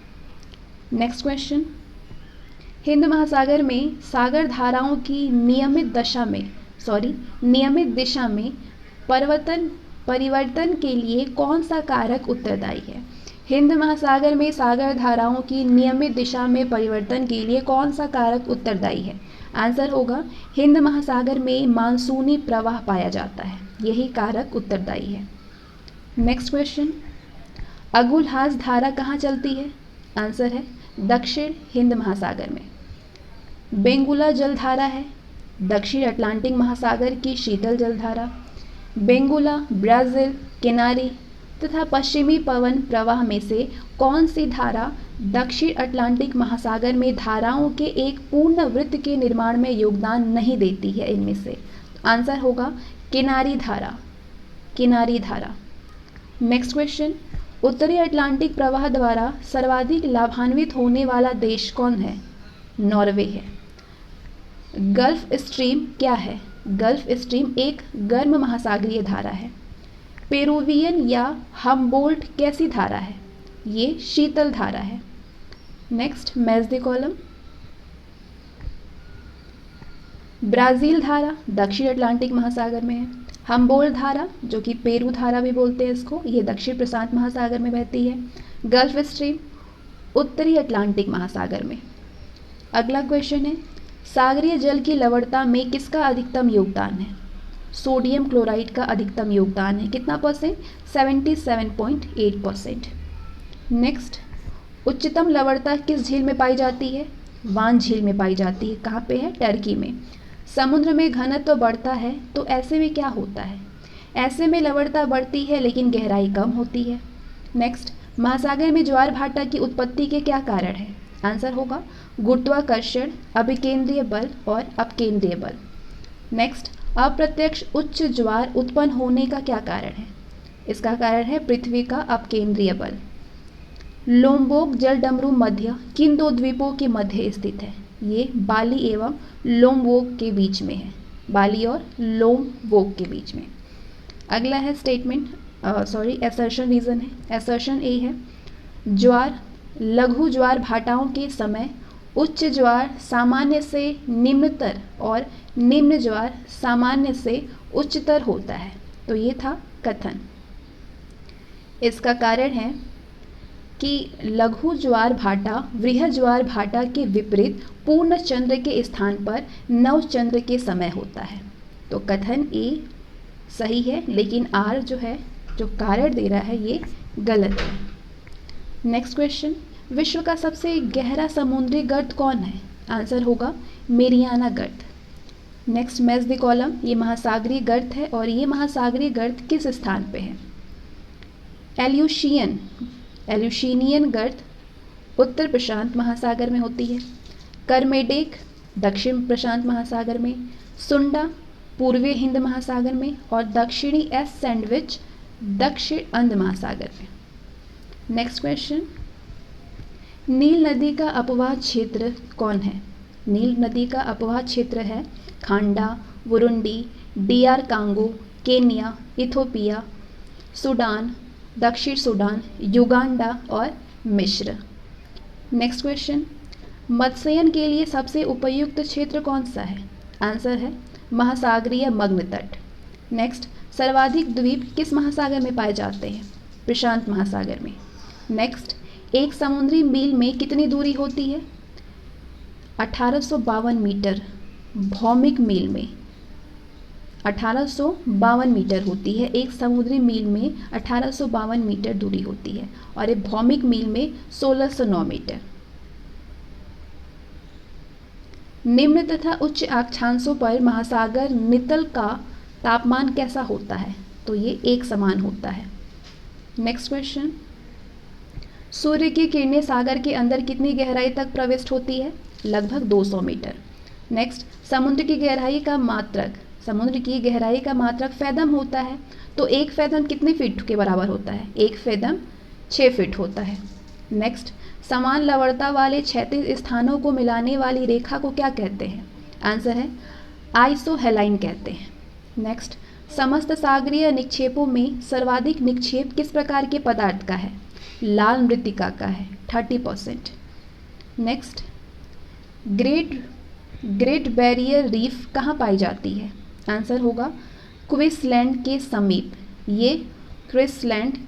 नेक्स्ट क्वेश्चन, हिंद महासागर में सागर धाराओं की नियमित दिशा में परिवर्तन के लिए कौन सा कारक उत्तरदायी है? हिंद महासागर में सागर धाराओं की नियमित दिशा में परिवर्तन के लिए कौन सा कारक उत्तरदायी है? आंसर होगा हिंद महासागर में मानसूनी प्रवाह पाया जाता है, यही कारक उत्तरदायी है। नेक्स्ट क्वेश्चन, अगुलहास धारा कहाँ चलती है? आंसर है दक्षिण हिंद महासागर में। बेंगुला जलधारा है दक्षिण अटलांटिक महासागर की शीतल जलधारा। बेंगुला, ब्राज़ील, किनारी, तथा पश्चिमी पवन प्रवाह में से कौन सी धारा दक्षिण अटलांटिक महासागर में धाराओं के एक पूर्ण वृत्त के निर्माण में योगदान नहीं देती है? इनमें से आंसर होगा किनारी धारा, किनारी धारा। नेक्स्ट क्वेश्चन, उत्तरी अटलांटिक प्रवाह द्वारा सर्वाधिक लाभान्वित होने वाला देश कौन है? नॉर्वे है। गल्फ स्ट्रीम क्या है? गल्फ स्ट्रीम एक गर्म महासागरीय धारा है। पेरुवियन या हम्बोल्ट कैसी धारा है? ये शीतल धारा है। Next, match the column. Brazil धारा दक्षिण अटलांटिक महासागर में है। हम्बोल्ट धारा, जो कि पेरू धारा भी बोलते हैं इसको, ये दक्षिण प्रशांत महासागर में बहती है। गल्फ स्ट्रीम उत्तरी अटलांटिक महासागर में। अगला क्वेश्चन है, सागरीय जल की लवणता में किसका अधिकतम योगदान है? सोडियम क्लोराइड का अधिकतम योगदान है। कितना परसेंट? 77.8%। नेक्स्ट, उच्चतम लवणता किस झील में पाई जाती है? वान झील में पाई जाती है। कहाँ पे है? टर्की में। समुद्र में घनत्व बढ़ता है तो ऐसे में क्या होता है? ऐसे में लवणता बढ़ती है लेकिन गहराई कम होती है। नेक्स्ट, महासागर में ज्वार भाटा की उत्पत्ति के क्या कारण है? आंसर होगा गुरुत्वाकर्षण, अभिकेंद्रीय बल और अपकेंद्रीय बल। नेक्स्ट, अप्रत्यक्ष उच्च ज्वार उत्पन्न होने का क्या कारण है? इसका कारण है पृथ्वी का अपकेंद्रीय बल। लोम्बोक जलडमरू मध्य किन दो द्वीपों के मध्य स्थित है? ये बाली एवं लोम्बोक के बीच में है। बाली और लोम्बोक के बीच में। अगला है स्टेटमेंट, एसर्शन रीजन है। एसर्शन ए है, ज्वार लघु ज्वार भाटाओं के समय उच्च ज्वार सामान्य से निम्नतर और निम्न ज्वार सामान्य से उच्चतर होता है। तो ये था कथन। इसका कारण है कि लघु ज्वार भाटा वृहद ज्वार भाटा के विपरीत पूर्ण चंद्र के स्थान पर नव चंद्र के समय होता है। तो कथन ए सही है, लेकिन आर जो है, जो कारण दे रहा है, ये गलत है। नेक्स्ट क्वेश्चन, विश्व का सबसे गहरा समुद्री गर्त कौन है? आंसर होगा मेरियाना गर्त। Next, match the column. ये महासागरीय गर्त है और ये महासागरीय गर्त किस स्थान पे है? एल्यूशिनियन गर्त उत्तर प्रशांत महासागर में होती है। करमेडेक दक्षिण प्रशांत महासागर में, सुंडा पूर्वी हिंद महासागर में और दक्षिणी एस सैंडविच दक्षिण अंध महासागर में। नेक्स्ट क्वेश्चन, नील नदी का अपवाह क्षेत्र कौन है? नील नदी का अपवाह क्षेत्र है खांडा, Burundi, DR Congo, Kenya, Ethiopia, Sudan, दक्षिण सूडान, युगांडा और मिस्र। नेक्स्ट क्वेश्चन, मत्स्यन के लिए सबसे उपयुक्त क्षेत्र कौन सा है? आंसर है महासागरीय मग्न तट। नेक्स्ट, सर्वाधिक द्वीप किस महासागर में पाए जाते हैं? प्रशांत महासागर में। नेक्स्ट, एक समुद्री मील में कितनी दूरी होती है? 1852 मीटर। भौमिक मील में 1852 मीटर होती है। एक समुद्री मील में 1852 मीटर दूरी होती है और एक भौमिक मील में 1609 मीटर। निम्न तथा उच्च अक्षांशों पर महासागर नितल का तापमान कैसा होता है? तो ये एक समान होता है। नेक्स्ट क्वेश्चन, सूर्य की किरणें सागर के अंदर कितनी गहराई तक प्रविष्ट होती है? लगभग 200 मीटर। नेक्स्ट, समुद्र की गहराई का मात्रक फैदम होता है। तो एक फैदम कितने फीट के बराबर होता है? एक फैदम 6 फीट होता है। नेक्स्ट, समान लवणता वाले क्षैतिज स्थानों को मिलाने वाली रेखा को क्या कहते हैं? आंसर है आइसोहेलाइन कहते हैं। नेक्स्ट, समस्त सागरीय निक्षेपों में सर्वाधिक निक्षेप किस प्रकार के पदार्थ का है? लाल मृत्तिका का है, 30%। नेक्स्ट, ग्रेट बैरियर रीफ कहाँ पाई जाती है? आंसर होगा क्वींसलैंड के समीप। ये क्वींसलैंड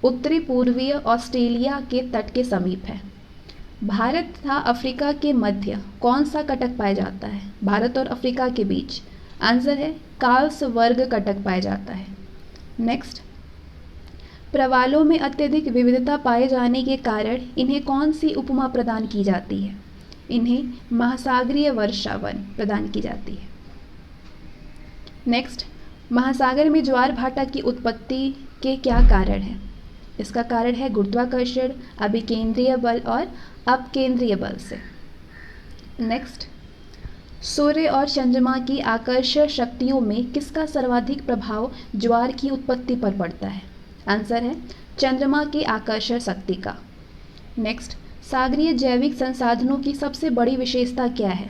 उत्तरी पूर्वीय ऑस्ट्रेलिया के तट के समीप है। भारत तथा अफ्रीका के मध्य कौन सा कटक पाया जाता है? भारत और अफ्रीका के बीच। आंसर है कार्लसवर्ग कटक पाया जाता है। नेक्स्ट, प्रवालों में अत्यधिक विविधता पाए जाने के कारण इन्हें कौन सी उपमा प्रदान की जाती है? इन्हें महासागरीय वर्षावन प्रदान की जाती है। नेक्स्ट, महासागर में ज्वार भाटा की उत्पत्ति के क्या कारण है? इसका कारण है गुरुत्वाकर्षण, अभिकेंद्रीय बल और अपकेंद्रीय बल से। नेक्स्ट, सूर्य और चंद्रमा की आकर्षण शक्तियों में किसका सर्वाधिक प्रभाव ज्वार की उत्पत्ति पर पड़ता है? आंसर है चंद्रमा की आकर्षण शक्ति का। नेक्स्ट, सागरीय जैविक संसाधनों की सबसे बड़ी विशेषता क्या है?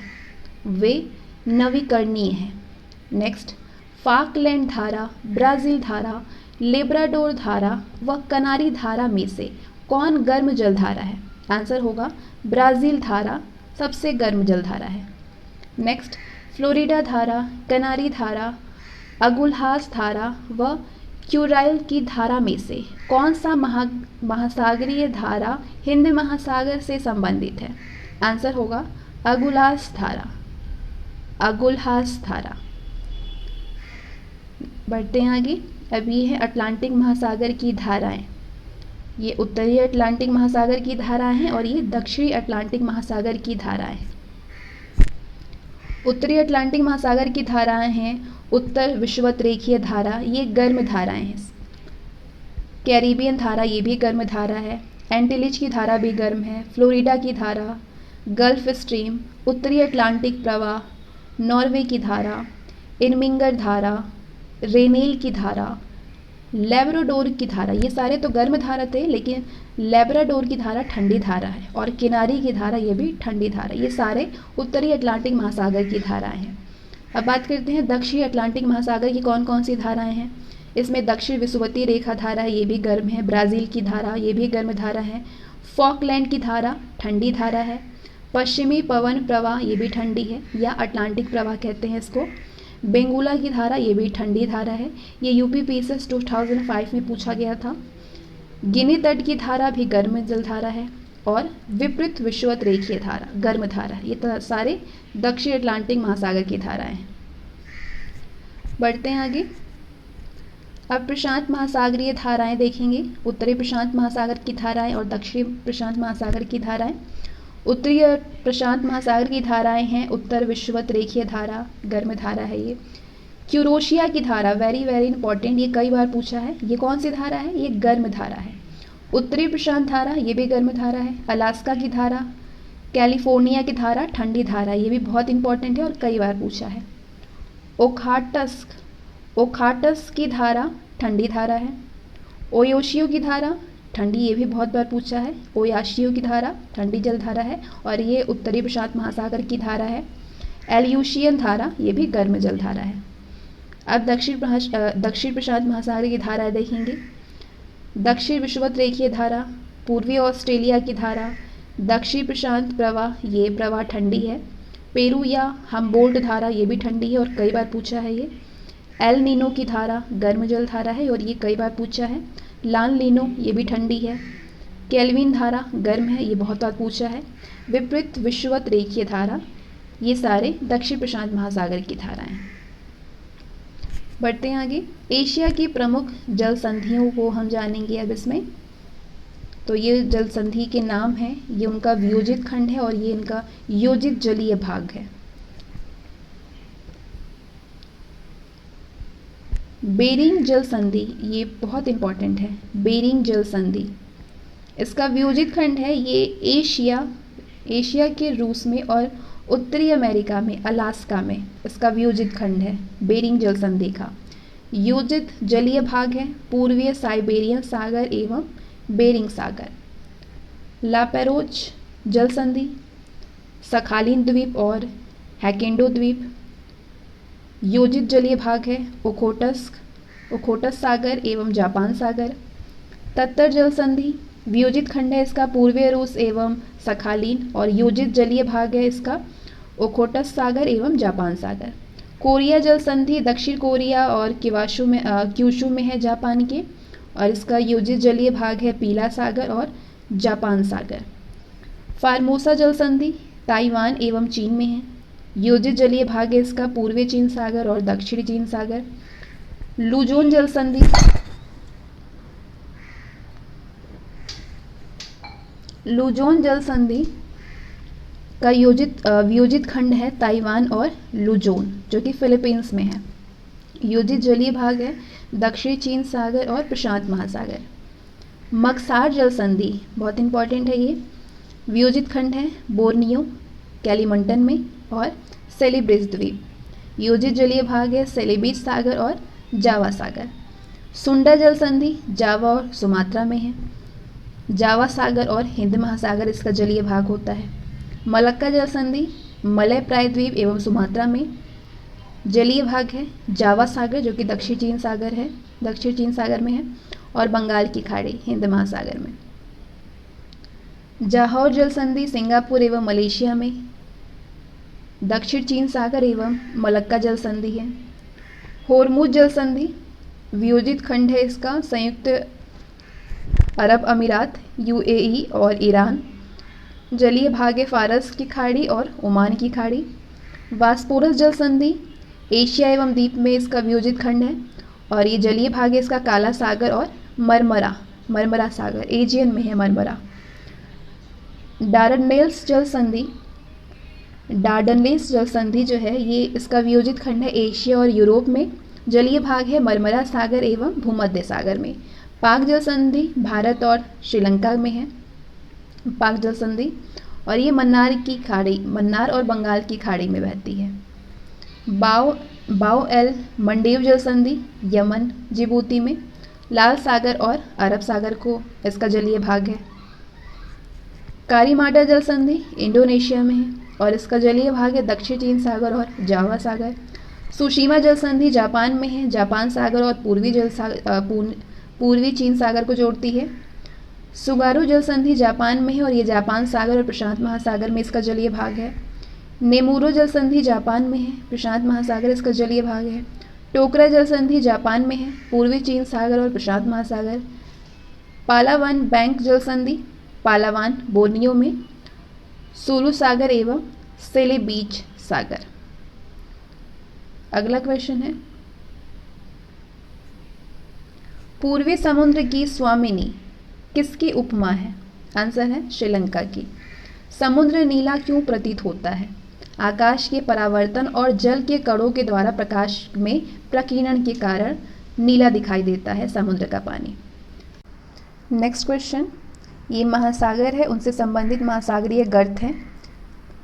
वे नवीकरणीय हैं। नेक्स्ट, फाकलैंड धारा, ब्राज़ील धारा, लेब्राडोर धारा व कनारी धारा में से कौन गर्म जलधारा है? आंसर होगा ब्राज़ील धारा सबसे गर्म जलधारा है। नेक्स्ट, फ्लोरिडा धारा, कनारी धारा, अगुल्हास धारा व क्यूराइल की धारा में से कौन सा महासागरीय धारा हिंद महासागर से संबंधित है? आंसर होगा अगुल्हास धारा, अगुल्हास धारा। बढ़ते हैं आगे। अब ये है अटलांटिक महासागर की धाराएं। ये उत्तरी अटलांटिक महासागर की धाराएं हैं और ये दक्षिणी अटलांटिक महासागर की धाराएं हैं। उत्तरी अटलांटिक महासागर की धाराएं हैं उत्तर विषुवत-रेखीय धारा, ये गर्म धाराएं हैं। कैरिबियन धारा, ये भी गर्म धारा है। एंटिलिज की धारा भी गर्म है। फ्लोरिडा की धारा, गल्फ स्ट्रीम, उत्तरी अटलांटिक प्रवाह, नॉर्वे की धारा, इरमिंगर धारा, रेनेल की धारा, लेब्राडोर की धारा, ये सारे तो गर्म धारा थे, लेकिन लेब्राडोर की धारा ठंडी धारा है और किनारी की धारा ये भी ठंडी धारा। ये सारे उत्तरी अटलांटिक महासागर की धाराएं हैं। अब बात करते हैं दक्षिणी अटलांटिक महासागर की कौन कौन सी धाराएं हैं। इसमें दक्षिण विषुवतीय रेखा धारा, ये भी गर्म है। ब्राज़ील की धारा, ये भी गर्म धारा है। फॉकलैंड की धारा ठंडी धारा है। पश्चिमी पवन प्रवाह, ये भी ठंडी है या अटलांटिक प्रवाह कहते हैं इसको। बेंगुला की धारा, ये भी ठंडी धारा है। ये यूपीपीएससी 2005 में पूछा गया था। गिनी तट की धारा भी गर्म जलधारा है और विपरीत विषुवत रेखीय धारा गर्म धारा है। ये सारे दक्षिण अटलांटिक महासागर की धाराएं हैं। बढ़ते हैं आगे। अब प्रशांत महासागरीय धाराएं देखेंगे। उत्तरी प्रशांत महासागर की धाराएं और दक्षिणी प्रशांत महासागर की धाराएं। उत्तरी प्रशांत महासागर की धाराएं हैं उत्तर विषुवत रेखीय धारा, गर्म धारा है ये। क्यूरोशिया की धारा, वेरी वेरी इंपॉर्टेंट, ये कई बार पूछा है। ये कौन सी धारा है? ये गर्म धारा है। उत्तरी प्रशांत धारा, ये भी गर्म धारा है। अलास्का की धारा, कैलिफोर्निया की धारा ठंडी धारा, ये भी बहुत इंपॉर्टेंट है और कई बार पूछा है। ओखाटस की धारा ठंडी धारा है। ओयोशियो की धारा ठंडी, ये भी बहुत बार पूछा है। ओयाशियो की धारा ठंडी जलधारा है और ये उत्तरी प्रशांत महासागर की धारा है। एल्यूशियन धारा, ये भी गर्म जलधारा है। अब दक्षिण प्रशांत महासागर की धारा देखेंगे। दक्षिण विषुवत रेखीय धारा, पूर्वी ऑस्ट्रेलिया की धारा, दक्षिण प्रशांत प्रवाह, ये प्रवाह ठंडी है। पेरू या हम्बोल्ट धारा, ये भी ठंडी है और कई बार पूछा है ये। एल नीनो की धारा गर्म जल धारा है और ये कई बार पूछा है। लान लीनो, ये भी ठंडी है। केल्विन धारा गर्म है, ये बहुत बार पूछा है। विपरीत विषुवत रेखीय धारा, ये सारे दक्षिण प्रशांत महासागर की धाराएं हैं। बढ़ते हैं आगे। एशिया की प्रमुख जल संधियों को हम जानेंगे अब इसमें। तो ये जल संधि के नाम हैं, ये उनका वियोजित खंड है और ये इनका योजित जलीय भाग है। बेरिंग जल संधि, ये बहुत इंपॉर्टेंट है। बेरिंग जल संधि, इसका वियोजित खंड है ये एशिया के रूस में और उत्तरी अमेरिका में अलास्का में इसका वियोजित खंड है बेरिंग जल संधि का। योजित जलीय भाग है पूर्वीय साइबेरियन सागर एवं बेरिंग सागर। लापेरोज जल संधि, सखालिन द्वीप और हैकेंडो द्वीप। योजित जलीय भाग है ओखोटस सागर एवं जापान सागर। तत्तर जल संधि, वियोजित खंड है इसका पूर्वीय रूस एवं सखालिन और योजित जलीय भाग है इसका ओखोटस सागर एवं जापान सागर। कोरिया जल संधि दक्षिण कोरिया और क्यूशू में है जापान के और इसका योजित जलीय भाग है पीला सागर और जापान सागर। फार्मोसा जल संधि ताइवान एवं चीन में है। योजित जलीय भाग है इसका पूर्वी चीन सागर और दक्षिणी चीन सागर। लुजोन जल संधि, लुजोन जल संधि का वियोजित खंड है ताइवान और लुजोन जो कि फिलीपींस में है। योजित जलीय भाग है दक्षिण चीन सागर और प्रशांत महासागर। मक्सार जल संधि बहुत इंपॉर्टेंट है, ये वियोजित खंड है बोर्नियो, कैलिमंटन में और सेलिब्रिस द्वीप। योजित जलीय भाग है सेलिबिस सागर और जावा सागर। सुंडा जल संधि जावा और सुमात्रा में है। जावा सागर और हिंद महासागर इसका जलीय भाग होता है। मलक्का जल संधि मलय प्रायद्वीप एवं सुमात्रा में जलीय भाग है जावा सागर जो कि दक्षिण चीन सागर में है और बंगाल की खाड़ी हिंद महासागर में। जाहौर जल संधि सिंगापुर एवं मलेशिया में दक्षिण चीन सागर एवं मलक्का जल संधि है। होर्मुज जल संधि वियोजित खंड है इसका संयुक्त अरब अमीरात यूएई और ईरान। जलीय भाग है फारस की खाड़ी और ओमान की खाड़ी। बास्पोरस जल संधि एशिया एवं द्वीप में इसका वियोजित खंड है और ये जलीय भाग है इसका काला सागर और मरमरा सागर एजियन में है मरमरा। डार्डनेल्स जल संधि जो है ये इसका वियोजित खंड है एशिया और यूरोप में। जलीय भाग है मरमरा सागर एवं भूमध्य सागर में। पाक जल संधि भारत और श्रीलंका में है पाक जल संधि और ये मन्नार और बंगाल की खाड़ी में बहती है। बाओ एल मंडेव जल संधि यमन जिबूती में। लाल सागर और अरब सागर को इसका जलीय भाग है। कारीमाटा जल संधि इंडोनेशिया में है और इसका जलीय भाग है दक्षिण चीन सागर और जावा सागर। सुशीमा जल संधि जापान में है, जापान सागर और पूर्वी चीन सागर को जोड़ती है। सुगारू जल संधि जापान में है और ये जापान सागर और प्रशांत महासागर में इसका जलीय भाग है। नेमुरो जल संधि जापान में है, प्रशांत महासागर इसका जलीय भाग है। टोकरा जल संधि जापान में है, पूर्वी चीन सागर और प्रशांत महासागर। पालावान बैंक जल संधि पालावान बोर्नियो में। सुलू सागर एवं सेलेबीच सागर। अगला क्वेश्चन है पूर्वी समुद्र की स्वामिनी किसकी उपमा है? आंसर है श्रीलंका की। समुद्र नीला क्यों प्रतीत होता है? आकाश के परावर्तन और जल के कणों के द्वारा प्रकाश में प्रकीर्णन के कारण नीला दिखाई देता है समुद्र का पानी। नेक्स्ट क्वेश्चन, ये महासागर है उनसे संबंधित महासागरीय गर्त हैं।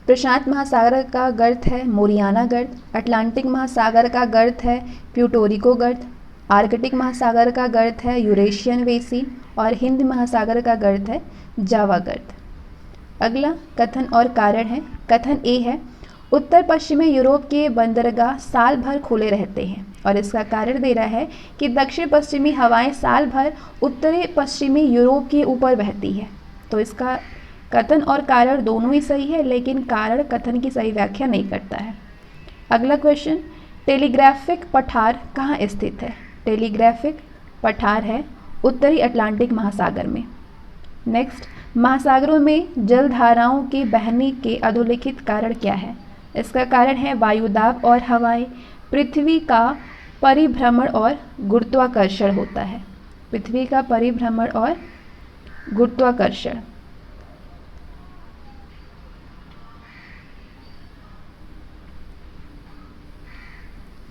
प्रशांत महासागर का गर्त है मोरियाना गर्त। अटलांटिक महासागर का गर्त है प्यूटोरिको गर्त। आर्कटिक महासागर का गर्त है यूरेशियन बेसिन और हिंद महासागर का गर्त है जावा गर्त। अगला कथन और कारण है। कथन ए है उत्तर पश्चिमी यूरोप के बंदरगाह साल भर खुले रहते हैं और इसका कारण दे रहा है कि दक्षिण पश्चिमी हवाएं साल भर उत्तरी पश्चिमी यूरोप के ऊपर बहती है। तो इसका कथन और कारण दोनों ही सही है लेकिन कारण कथन की सही व्याख्या नहीं करता है। अगला क्वेश्चन, टेलीग्राफिक पठार कहाँ स्थित है? टेलीग्राफिक पठार है उत्तरी अटलांटिक महासागर में। नेक्स्ट, महासागरों में जलधाराओं के बहने के अधोलिखित कारण क्या है? इसका कारण है वायुदाब और हवाएं। पृथ्वी का परिभ्रमण और गुरुत्वाकर्षण होता है। पृथ्वी का परिभ्रमण और गुरुत्वाकर्षण।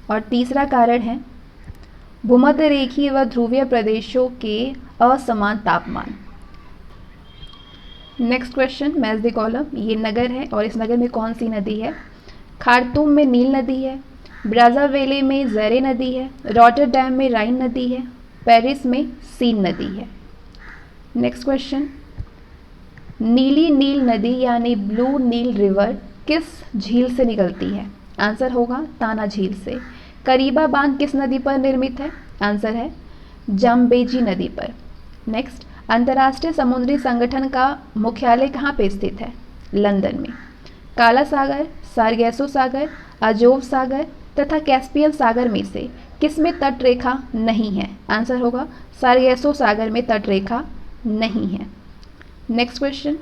और तीसरा कारण है भूमध्य रेखीय व ध्रुवीय प्रदेशों के असमान तापमान। Next question, match the column. ये नगर है और इस नगर में कौन सी नदी है? खार्तूम में नील नदी है। ब्राज़ाविले में ज़ेरे नदी है। रॉटरडैम में राइन नदी है। पेरिस में सीन नदी है। नेक्स्ट क्वेश्चन, नीली नील नदी यानी ब्लू नील रिवर किस झील से निकलती है? आंसर होगा ताना झील से। करीबा बांध किस नदी पर निर्मित है? आंसर है जाम्बेजी नदी पर। नेक्स्ट, अंतर्राष्ट्रीय समुद्री संगठन का मुख्यालय कहाँ पे स्थित है? लंदन में। काला सागर, सारगैसो सागर, अजोव सागर तथा कैस्पियन सागर में से किसमें तटरेखा नहीं है? आंसर होगा सारगैसो सागर में तटरेखा नहीं है। नेक्स्ट क्वेश्चन,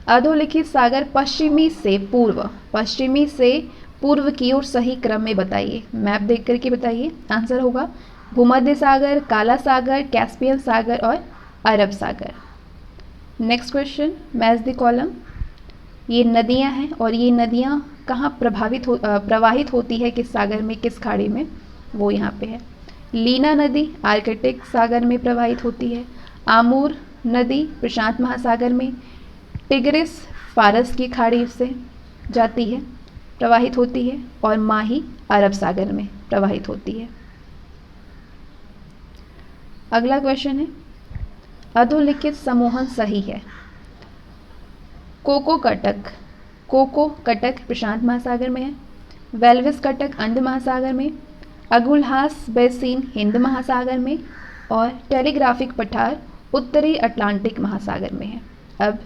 अधोलिखित सागर पश्चिमी से पूर्व की ओर सही क्रम में बताइए। मैप देख करके बताइए। आंसर होगा भूमध्य सागर, काला सागर, कैस्पियन सागर और अरब सागर। Next question, match the column. ये नदियां हैं और ये नदियां कहाँ प्रवाहित होती है किस सागर में, किस खाड़ी में? वो यहाँ पे है। लीना नदी आर्कटिक सागर में प्रवाहित होती है। आमूर नदी प्रशांत महासागर में। टिग्रिस फारस की खाड़ी से जाती है, प्रवाहित होती है। और माही अरब सागर में प्रवाहित होती है। अगला क्वेश्चन है, अधोलिखित समूहन सही है। कोको कटक प्रशांत महासागर में है। वेल्विस कटक अंध महासागर में। अगुलहास बेसिन हिंद महासागर में। और टेलीग्राफिक पठार उत्तरी अटलांटिक महासागर में है। अब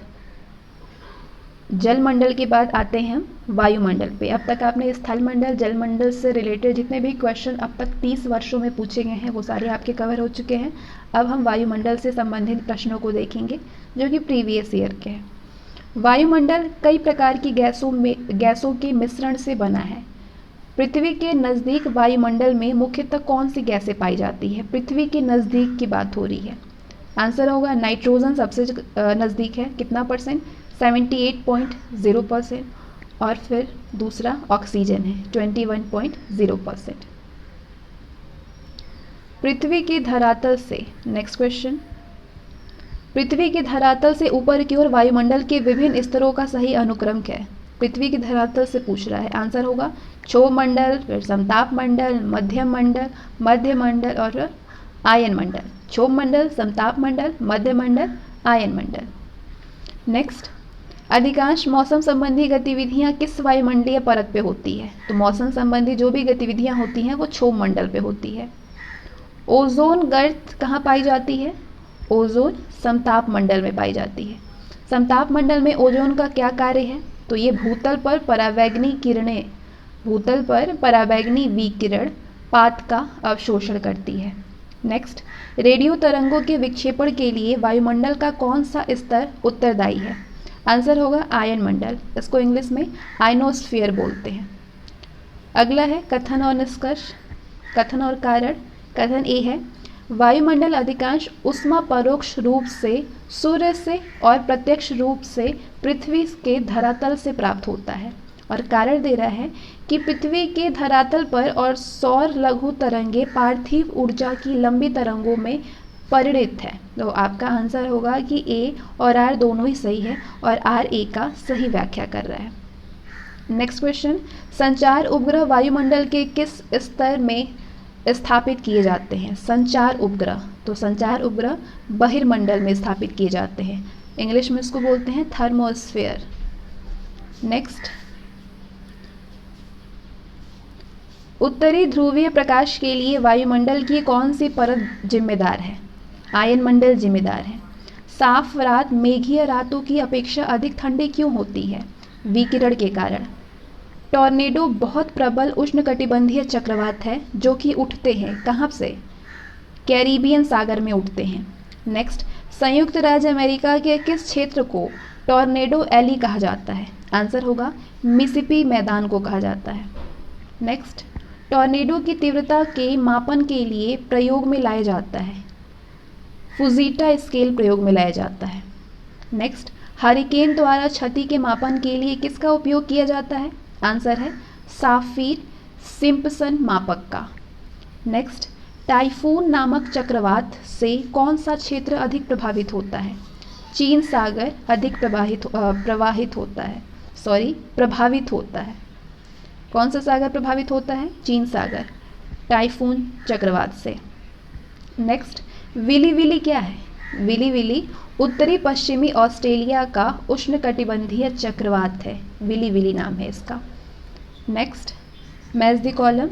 जलमंडल के बाद आते हैं हम वायुमंडल पे। अब तक आपने स्थलमंडल जलमंडल से रिलेटेड जितने भी क्वेश्चन अब तक 30 वर्षों में पूछे गए हैं वो सारे आपके कवर हो चुके हैं। अब हम वायुमंडल से संबंधित प्रश्नों को देखेंगे जो कि प्रीवियस ईयर के हैं। वायुमंडल कई प्रकार की गैसों के मिश्रण से बना है। पृथ्वी के नज़दीक वायुमंडल में मुख्यतः कौन सी गैसें पाई जाती है? पृथ्वी के नज़दीक की बात हो रही है। आंसर होगा नाइट्रोजन सबसे नज़दीक है, कितना परसेंट? 78.0%। और फिर दूसरा ऑक्सीजन है 21.0%। पृथ्वी की धरातल से, नेक्स्ट क्वेश्चन, पृथ्वी की धरातल से ऊपर की ओर वायुमंडल के विभिन्न स्तरों का सही अनुक्रम क्या है? पृथ्वी की धरातल से पूछ रहा है। आंसर होगा क्षोभ मंडल, फिर समताप मंडल, मध्यम मंडल और आयन मंडल। क्षोभ मंडल, समताप मंडल, मध्य मंडल, आयन मंडल। नेक्स्ट, अधिकांश मौसम संबंधी गतिविधियां किस वायुमंडलीय परत पे होती है? तो मौसम संबंधी जो भी गतिविधियां होती हैं वो क्षोभ मंडल पे होती है। ओजोन गर्त कहाँ पाई जाती है? ओजोन समताप मंडल में पाई जाती है। समताप मंडल में ओजोन का क्या कार्य है? तो ये भूतल पर परावैंगनी विकिरण पात का अवशोषण करती है। नेक्स्ट, रेडियो तरंगों के विक्षेपण के लिए वायुमंडल का कौन सा स्तर उत्तरदायी है? आंसर होगा आयन मंडल, इसको इंग्लिश में आयनोस्फीयर बोलते हैं। अगला है कथन और निष्कर्ष, कथन और कारण। कथन ए है, वायुमंडल अधिकांश ऊष्मा परोक्ष रूप से सूर्य से और प्रत्यक्ष रूप से पृथ्वी के धरातल से प्राप्त होता है। और कारण दे रहा है कि पृथ्वी के धरातल पर और सौर लघु तरंगे पार्थिव ऊर्जा की लंबी तरंगों में परिणित है। तो आपका आंसर होगा कि ए और आर दोनों ही सही है और आर ए का सही व्याख्या कर रहा है। नेक्स्ट क्वेश्चन, संचार उपग्रह वायुमंडल के किस स्तर में स्थापित किए जाते हैं? संचार उपग्रह, तो संचार उपग्रह बहिर्मंडल में स्थापित किए जाते हैं, इंग्लिश में इसको बोलते हैं थर्मोस्फीयर। नेक्स्ट, उत्तरी ध्रुवीय प्रकाश के लिए वायुमंडल की कौन सी परत जिम्मेदार है? आयन मंडल जिम्मेदार है। साफ रात मेघीय रातों की अपेक्षा अधिक ठंडी क्यों होती है? विकिरण के कारण। टॉर्नेडो बहुत प्रबल उष्णकटिबंधीय चक्रवात है जो कि उठते हैं कहाँ से? कैरिबियन सागर में उठते हैं। नेक्स्ट, संयुक्त राज्य अमेरिका के किस क्षेत्र को टॉर्नेडो एली कहा जाता है? आंसर होगा मिसिसिपी मैदान को कहा जाता है। नेक्स्ट, टॉर्नेडो की तीव्रता के मापन के लिए प्रयोग में लाया जाता है, फुजीटा स्केल प्रयोग में लाया जाता है। नेक्स्ट, हरिकेन द्वारा क्षति के मापन के लिए किसका उपयोग किया जाता है? आंसर है साफिर सिम्पसन मापक का। नेक्स्ट, टाइफून नामक चक्रवात से कौन सा क्षेत्र अधिक प्रभावित होता है? चीन सागर अधिक प्रभावित होता है। कौन सा सागर प्रभावित होता है? चीन सागर, टाइफून चक्रवात से। नेक्स्ट, विली विली क्या है? विली विली उत्तरी पश्चिमी ऑस्ट्रेलिया का उष्णकटिबंधीय चक्रवात है, विली विली नाम है इसका। Next, match the column.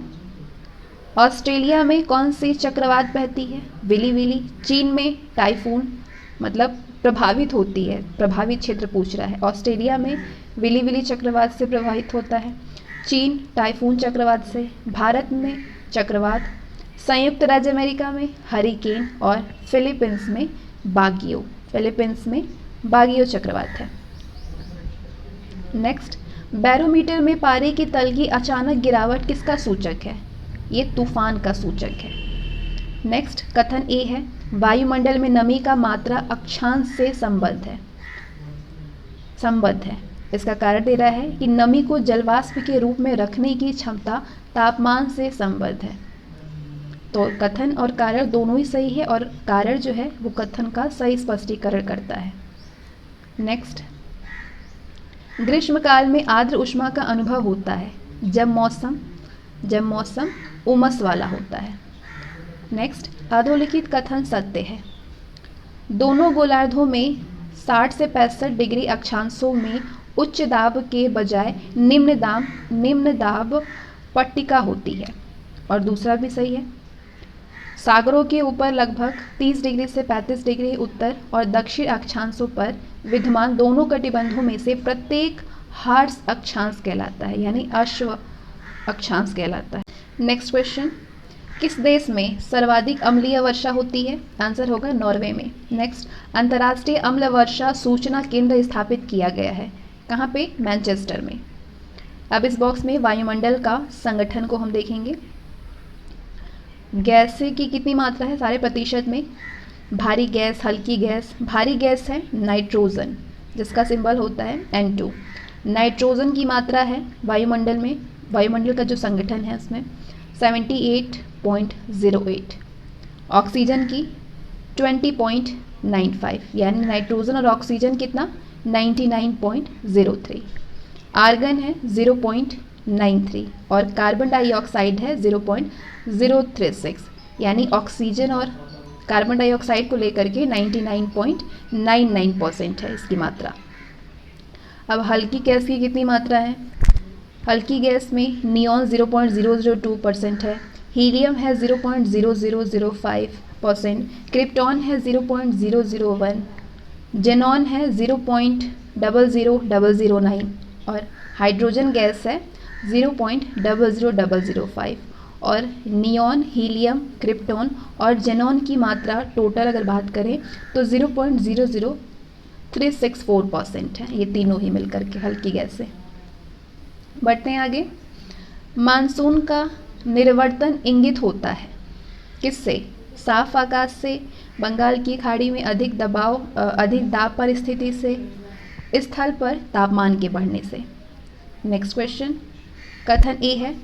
Australia में कौन सी चक्रवात बहती है? Willy willy. चीन में टाइफून, मतलब प्रभावित होती है, प्रभावित क्षेत्र पूछ रहा है। ऑस्ट्रेलिया में विली विली चक्रवात से प्रभावित होता है, चीन टाइफून चक्रवात से, भारत में चक्रवात, संयुक्त राज्य अमेरिका में हरिकेन और फिलीपींस में बागियो चक्रवात है। नेक्स्ट, बैरोमीटर में पारे की तल की अचानक गिरावट किसका सूचक है? ये तूफान का सूचक है। नेक्स्ट, कथन ए है, वायुमंडल में नमी का मात्रा अक्षांश से संबद्ध है। इसका कारण दे रहा है कि नमी को जलवाष्प के रूप में रखने की क्षमता तापमान से संबद्ध है। तो कथन और कारण दोनों ही सही है और कारण जो है वो कथन का सही स्पष्टीकरण करता है। नेक्स्ट, ग्रीष्मकाल में आर्द्र ऊष्मा का अनुभव होता है जब मौसम उमस वाला होता है। नेक्स्ट, अधोलिखित कथन सत्य है। दोनों गोलार्धों में 60 से 65 डिग्री अक्षांशों में उच्च दाब के बजाय निम्न दाब पट्टिका होती है, और दूसरा भी सही है। सागरों के ऊपर लगभग 30 डिग्री से 35 डिग्री उत्तर और दक्षिण अक्षांशों पर विद्यमान दोनों कटिबंधों में से प्रत्येक हार्स अक्षांश कहलाता है, यानी अश्व अक्षांश कहलाता है। नेक्स्ट क्वेश्चन, किस देश में सर्वाधिक अम्लीय वर्षा होती है? आंसर होगा नॉर्वे में। नेक्स्ट, अंतर्राष्ट्रीय अम्ल वर्षा सूचना केंद्र स्थापित किया गया है, कहाँ पे? मैनचेस्टर में। अब इस बॉक्स में वायुमंडल का संगठन को हम देखेंगे। गैस की कितनी मात्रा है सारे प्रतिशत में? भारी गैस, हल्की गैस। भारी गैस है नाइट्रोजन, जिसका सिंबल होता है N2। नाइट्रोजन की मात्रा है वायुमंडल में, वायुमंडल का जो संगठन है उसमें 78.08। ऑक्सीजन की 20.95, यानी नाइट्रोजन और ऑक्सीजन कितना? 99.03। आर्गन है 0.93 और कार्बन डाइऑक्साइड है 0.036, यानी ऑक्सीजन और कार्बन डाइऑक्साइड को लेकर के 99.99% है इसकी मात्रा। अब हल्की गैस की कितनी मात्रा है? हल्की गैस में नियॉन 0.002% है, हीलियम है 0.0005%, क्रिप्टॉन है 0.001, जेनॉन है 0.00009 और हाइड्रोजन गैस है 0.00005। और नियॉन, हीलियम, क्रिप्टॉन और जेनॉन की मात्रा टोटल अगर बात करें तो 0.00364% है, ये तीनों ही मिलकर के हल्की गैस है। बढ़ते हैं आगे। मानसून का निर्वर्तन इंगित होता है किससे? साफ आकाश से, बंगाल की खाड़ी में अधिक दाब पर स्थिति से, स्थल पर तापमान के बढ़ने से। नेक्स्ट क्वेश्चन, कथन ए है,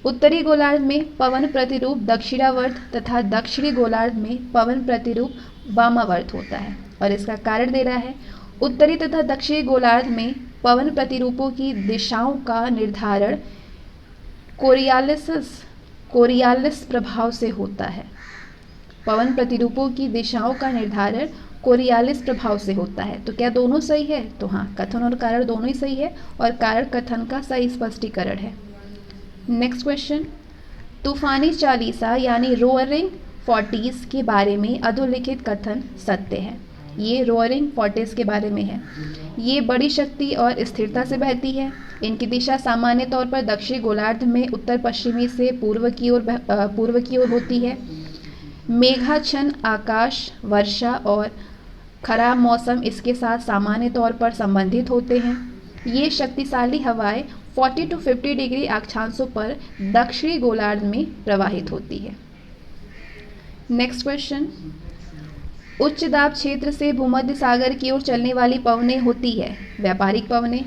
उत्तरी गोलार्ध में पवन प्रतिरूप दक्षिणावर्त तथा दक्षिणी गोलार्ध में पवन प्रतिरूप वामावर्त होता है, और इसका कारण दे रहा है उत्तरी तथा दक्षिणी गोलार्ध में पवन प्रतिरूपों की दिशाओं का निर्धारण कोरियालिस प्रभाव से होता है। पवन प्रतिरूपों की दिशाओं का निर्धारण कोरियालिस प्रभाव से होता है। तो क्या दोनों सही है? तो हाँ, कथन और कारण दोनों ही सही है और कारण कथन का सही स्पष्टीकरण है। नेक्स्ट क्वेश्चन, तूफानी चालीसा यानी रोअरिंग फोर्टीज के बारे में अधोलिखित कथन सत्य है। ये रोअरिंग फोर्टीज के बारे में है। ये बड़ी शक्ति और स्थिरता से बहती है। इनकी दिशा सामान्य तौर पर दक्षिणी गोलार्ध में उत्तर पश्चिमी से पूर्व की ओर होती है। मेघाच्छन्न आकाश, वर्षा और खराब मौसम इसके साथ सामान्य तौर पर संबंधित होते हैं। ये शक्तिशाली हवाएं 40 to 50 डिग्री अक्षांशों पर दक्षिणी गोलार्ध में प्रवाहित होती है। नेक्स्ट क्वेश्चन, उच्च दाब क्षेत्र से भूमध्य सागर की ओर चलने वाली पवनें होती है व्यापारिक पवनें।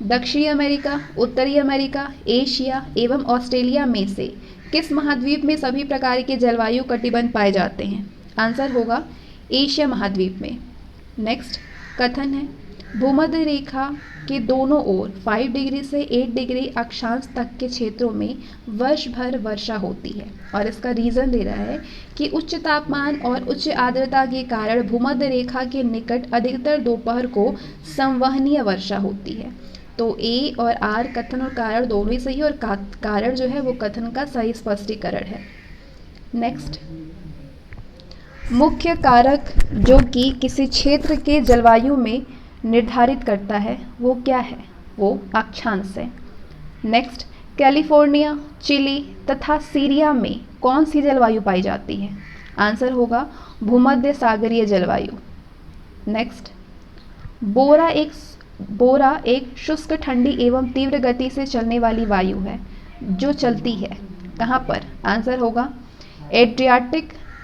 दक्षिणी अमेरिका, उत्तरी अमेरिका, एशिया एवं ऑस्ट्रेलिया में से किस महाद्वीप में सभी प्रकार के जलवायु कटिबंध पाए जाते हैं? आंसर होगा एशिया महाद्वीप में। नेक्स्ट कथन है, भूमध्य रेखा के दोनों ओर 5 डिग्री से 8 डिग्री अक्षांश तक के क्षेत्रों में वर्ष भर वर्षा होती है, और इसका रीज़न दे रहा है कि उच्च तापमान और उच्च आर्द्रता के कारण भूमध्य रेखा के निकट अधिकतर दोपहर को संवहनीय वर्षा होती है। तो ए और आर कथन और कारण दोनों ही सही, और कारण जो है वो कथन का सही स्पष्टीकरण है। नेक्स्ट, मुख्य कारक जो कि किसी क्षेत्र के जलवायु में निर्धारित करता है वो क्या है? वो अक्षांश है। नेक्स्ट, कैलिफोर्निया, चिली तथा सीरिया में कौन सी जलवायु पाई जाती है? आंसर होगा भूमध्य सागरीय जलवायु। नेक्स्ट, बोरा एक शुष्क, ठंडी एवं तीव्र गति से चलने वाली वायु है जो चलती है कहाँ पर? आंसर होगा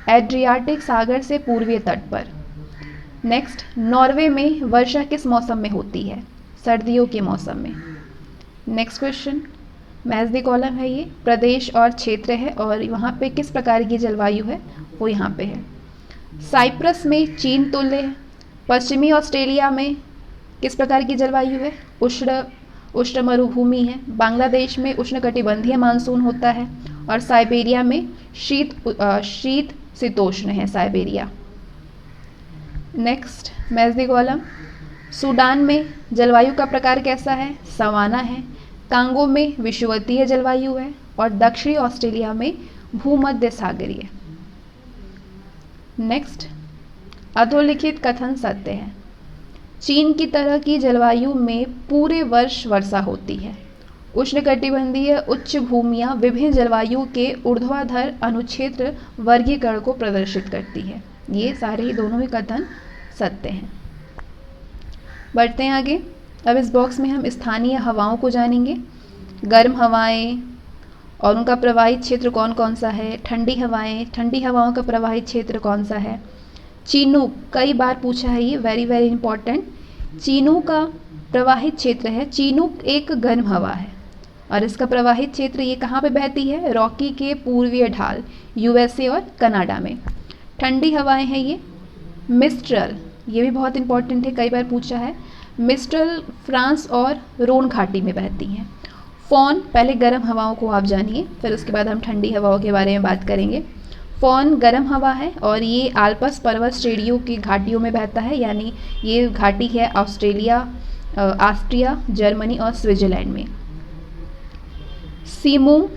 एड्रियाटिक सागर से पूर्वीय तट पर। नेक्स्ट, नॉर्वे में वर्षा किस मौसम में होती है? सर्दियों के मौसम में। Next question, match the column है, ये प्रदेश और क्षेत्र है और वहाँ पे किस प्रकार की जलवायु है वो यहाँ पे है। साइप्रस में चीन तुल्य है। पश्चिमी ऑस्ट्रेलिया में किस प्रकार की जलवायु है, उष्ण मरुभूमि है। बांग्लादेश में उष्णकटिबंधीय मानसून होता है और साइबेरिया में शीत शीतोष्ण है Siberia. Next match the column. Sudan में जलवायु का प्रकार कैसा है, सवाना है। कांगो में विषुवतीय जलवायु है और दक्षिणी ऑस्ट्रेलिया में भूमध्य सागरीय। नेक्स्ट, अधोलिखित कथन सत्य है। चीन की तरह की जलवायु में पूरे वर्ष वर्षा होती है। उष्णकटिबंधीय उच्च भूमियाँ विभिन्न जलवायु के ऊर्ध्वाधर अनुक्षेत्र वर्गीकरण को प्रदर्शित करती है। ये सारे ही दोनों ही कथन सत्य हैं। बढ़ते हैं आगे। अब इस बॉक्स में हम स्थानीय हवाओं को जानेंगे। गर्म हवाएं और उनका प्रवाहित क्षेत्र कौन कौन सा है। ठंडी हवाएं, ठंडी हवाओं का प्रवाहित क्षेत्र कौन सा है। चीनूक, कई बार पूछा है ये, वेरी वेरी इंपॉर्टेंट। चीनूक का प्रवाहित क्षेत्र है। चीनूक एक गर्म हवा है और इसका प्रवाहित क्षेत्र ये कहाँ पे बहती है, रॉकी के पूर्वीय ढाल यूएसए और कनाडा में। ठंडी हवाएं हैं ये। मिस्ट्रल, ये भी बहुत इंपॉर्टेंट है, कई बार पूछा है। मिस्ट्रल फ्रांस और रोन घाटी में बहती हैं। फॉन, पहले गर्म हवाओं को आप जानिए, फिर उसके बाद हम ठंडी हवाओं के बारे में बात करेंगे। फॉन गर्म हवा है और ये आल्प्स पर्वत श्रेणियों की घाटियों में बहता है, यानी ये घाटी है ऑस्ट्रिया, जर्मनी और स्विट्जरलैंड में। सीमूम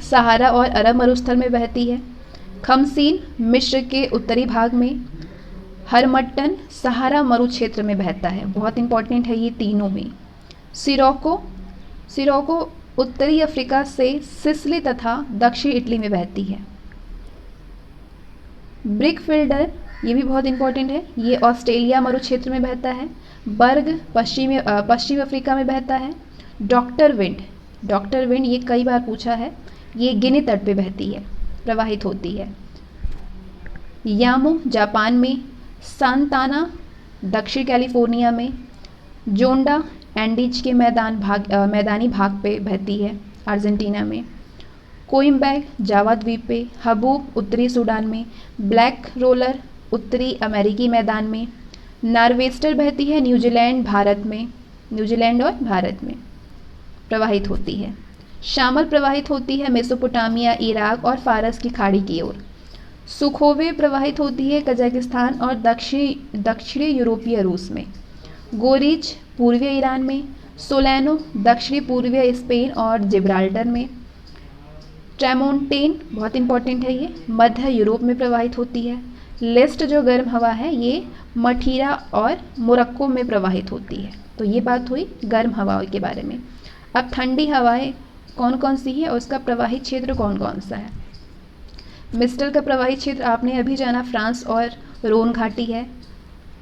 सहारा और अरब मरुस्थल में बहती है। खमसीन मिस्र के उत्तरी भाग में। हरमट्टन सहारा मरुक्षेत्र में बहता है, बहुत इंपॉर्टेंट है ये तीनों में। सिरोको उत्तरी अफ्रीका से सिसिली तथा दक्षिण इटली में बहती है। ब्रिकफिल्डर, ये भी बहुत इंपॉर्टेंट है, ये ऑस्ट्रेलिया मरुक्षेत्र में बहता है। बर्ग पश्चिम अफ्रीका में बहता है। डॉक्टर विंड ये कई बार पूछा है, ये गिनी तट पे बहती है, प्रवाहित होती है। यामो जापान में। सांताना दक्षिण कैलिफोर्निया में। जोंडा एंडीज के मैदानी भाग पे बहती है, अर्जेंटीना में। कोइम्बैग जावा द्वीप पे। हबूब उत्तरी सूडान में। ब्लैक रोलर उत्तरी अमेरिकी मैदान में। नार्वेस्टर बहती है न्यूजीलैंड और भारत में प्रवाहित होती है। शामल प्रवाहित होती है मेसोपोटामिया, इराक और फारस की खाड़ी की ओर। सुखोवे प्रवाहित होती है कजाकिस्तान और दक्षिणी यूरोपीय रूस में। गोरिच पूर्वीय ईरान में। सोलैनो दक्षिणी पूर्वीय स्पेन और जिब्राल्टर में। ट्रेमोंटेन, बहुत इंपॉर्टेंट है ये, मध्य यूरोप में प्रवाहित होती है। लेस्ट जो गर्म हवा है ये मठीरा और मोरक्को में प्रवाहित होती है। तो ये बात हुई गर्म हवाओं के बारे में। अब ठंडी हवाएं कौन कौन सी है और उसका प्रवाहित क्षेत्र कौन कौन सा है। मिस्टल का प्रवाहित क्षेत्र आपने अभी जाना, फ्रांस और रोन घाटी है।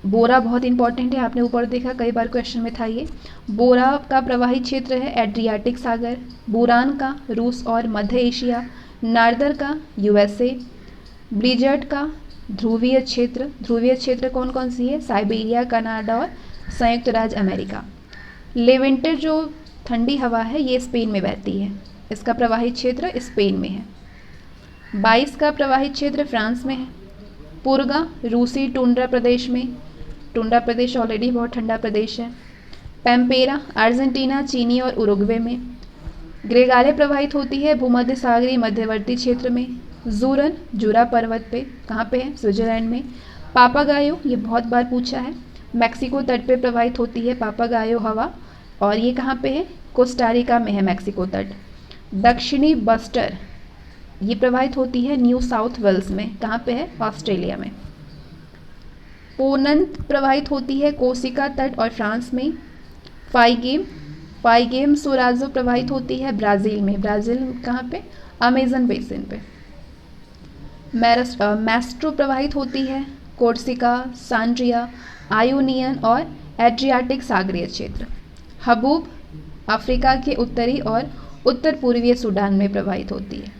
बोरा बहुत इंपॉर्टेंट है, आपने ऊपर देखा, कई बार क्वेश्चन में था ये। बोरा का प्रवाहित क्षेत्र है एड्रियाटिक सागर। बुरान का रूस और मध्य एशिया। नार्दर का यूएसए। ब्लिजर्ड का ध्रुवीय क्षेत्र कौन कौन सी है, साइबेरिया, कनाडा और संयुक्त राज्य अमेरिका। लेवेंटर जो ठंडी हवा है ये स्पेन में बहती है, इसका प्रवाहित क्षेत्र स्पेन में है। 22 का प्रवाहित क्षेत्र फ्रांस में है। पुरगा रूसी टुंड्रा प्रदेश में, टुंड्रा प्रदेश ऑलरेडी बहुत ठंडा प्रदेश है। पैम्पेरा अर्जेंटीना, चीनी और उरुग्वे में। ग्रेगाले प्रवाहित होती है भूमध्य सागरीय मध्यवर्ती क्षेत्र में। जूरन जुरा पर्वत पे, कहाँ पे है, स्विट्जरलैंड में। पापागायो, ये बहुत बार पूछा है, मैक्सिको तट पे प्रवाहित होती है पापागायो हवा, और ये कहाँ पे है, कोस्टारिका में है मैक्सिको तट। दक्षिणी बस्टर, ये प्रवाहित होती है न्यू साउथ वेल्स में, कहाँ पे है, ऑस्ट्रेलिया में। पोनंत प्रवाहित होती है कोसिका तट और फ्रांस में। फाइगेम सोराजो प्रवाहित होती है ब्राज़ील में, ब्राज़ील कहाँ पे, अमेजन बेसिन पे। मैस्ट्रो प्रवाहित होती है कोर्सिका, सांड्रिया, आयोनियन और एड्रियाटिक सागरीय क्षेत्र। हबूब अफ्रीका के उत्तरी और उत्तर पूर्वीय सूडान में प्रवाहित होती है।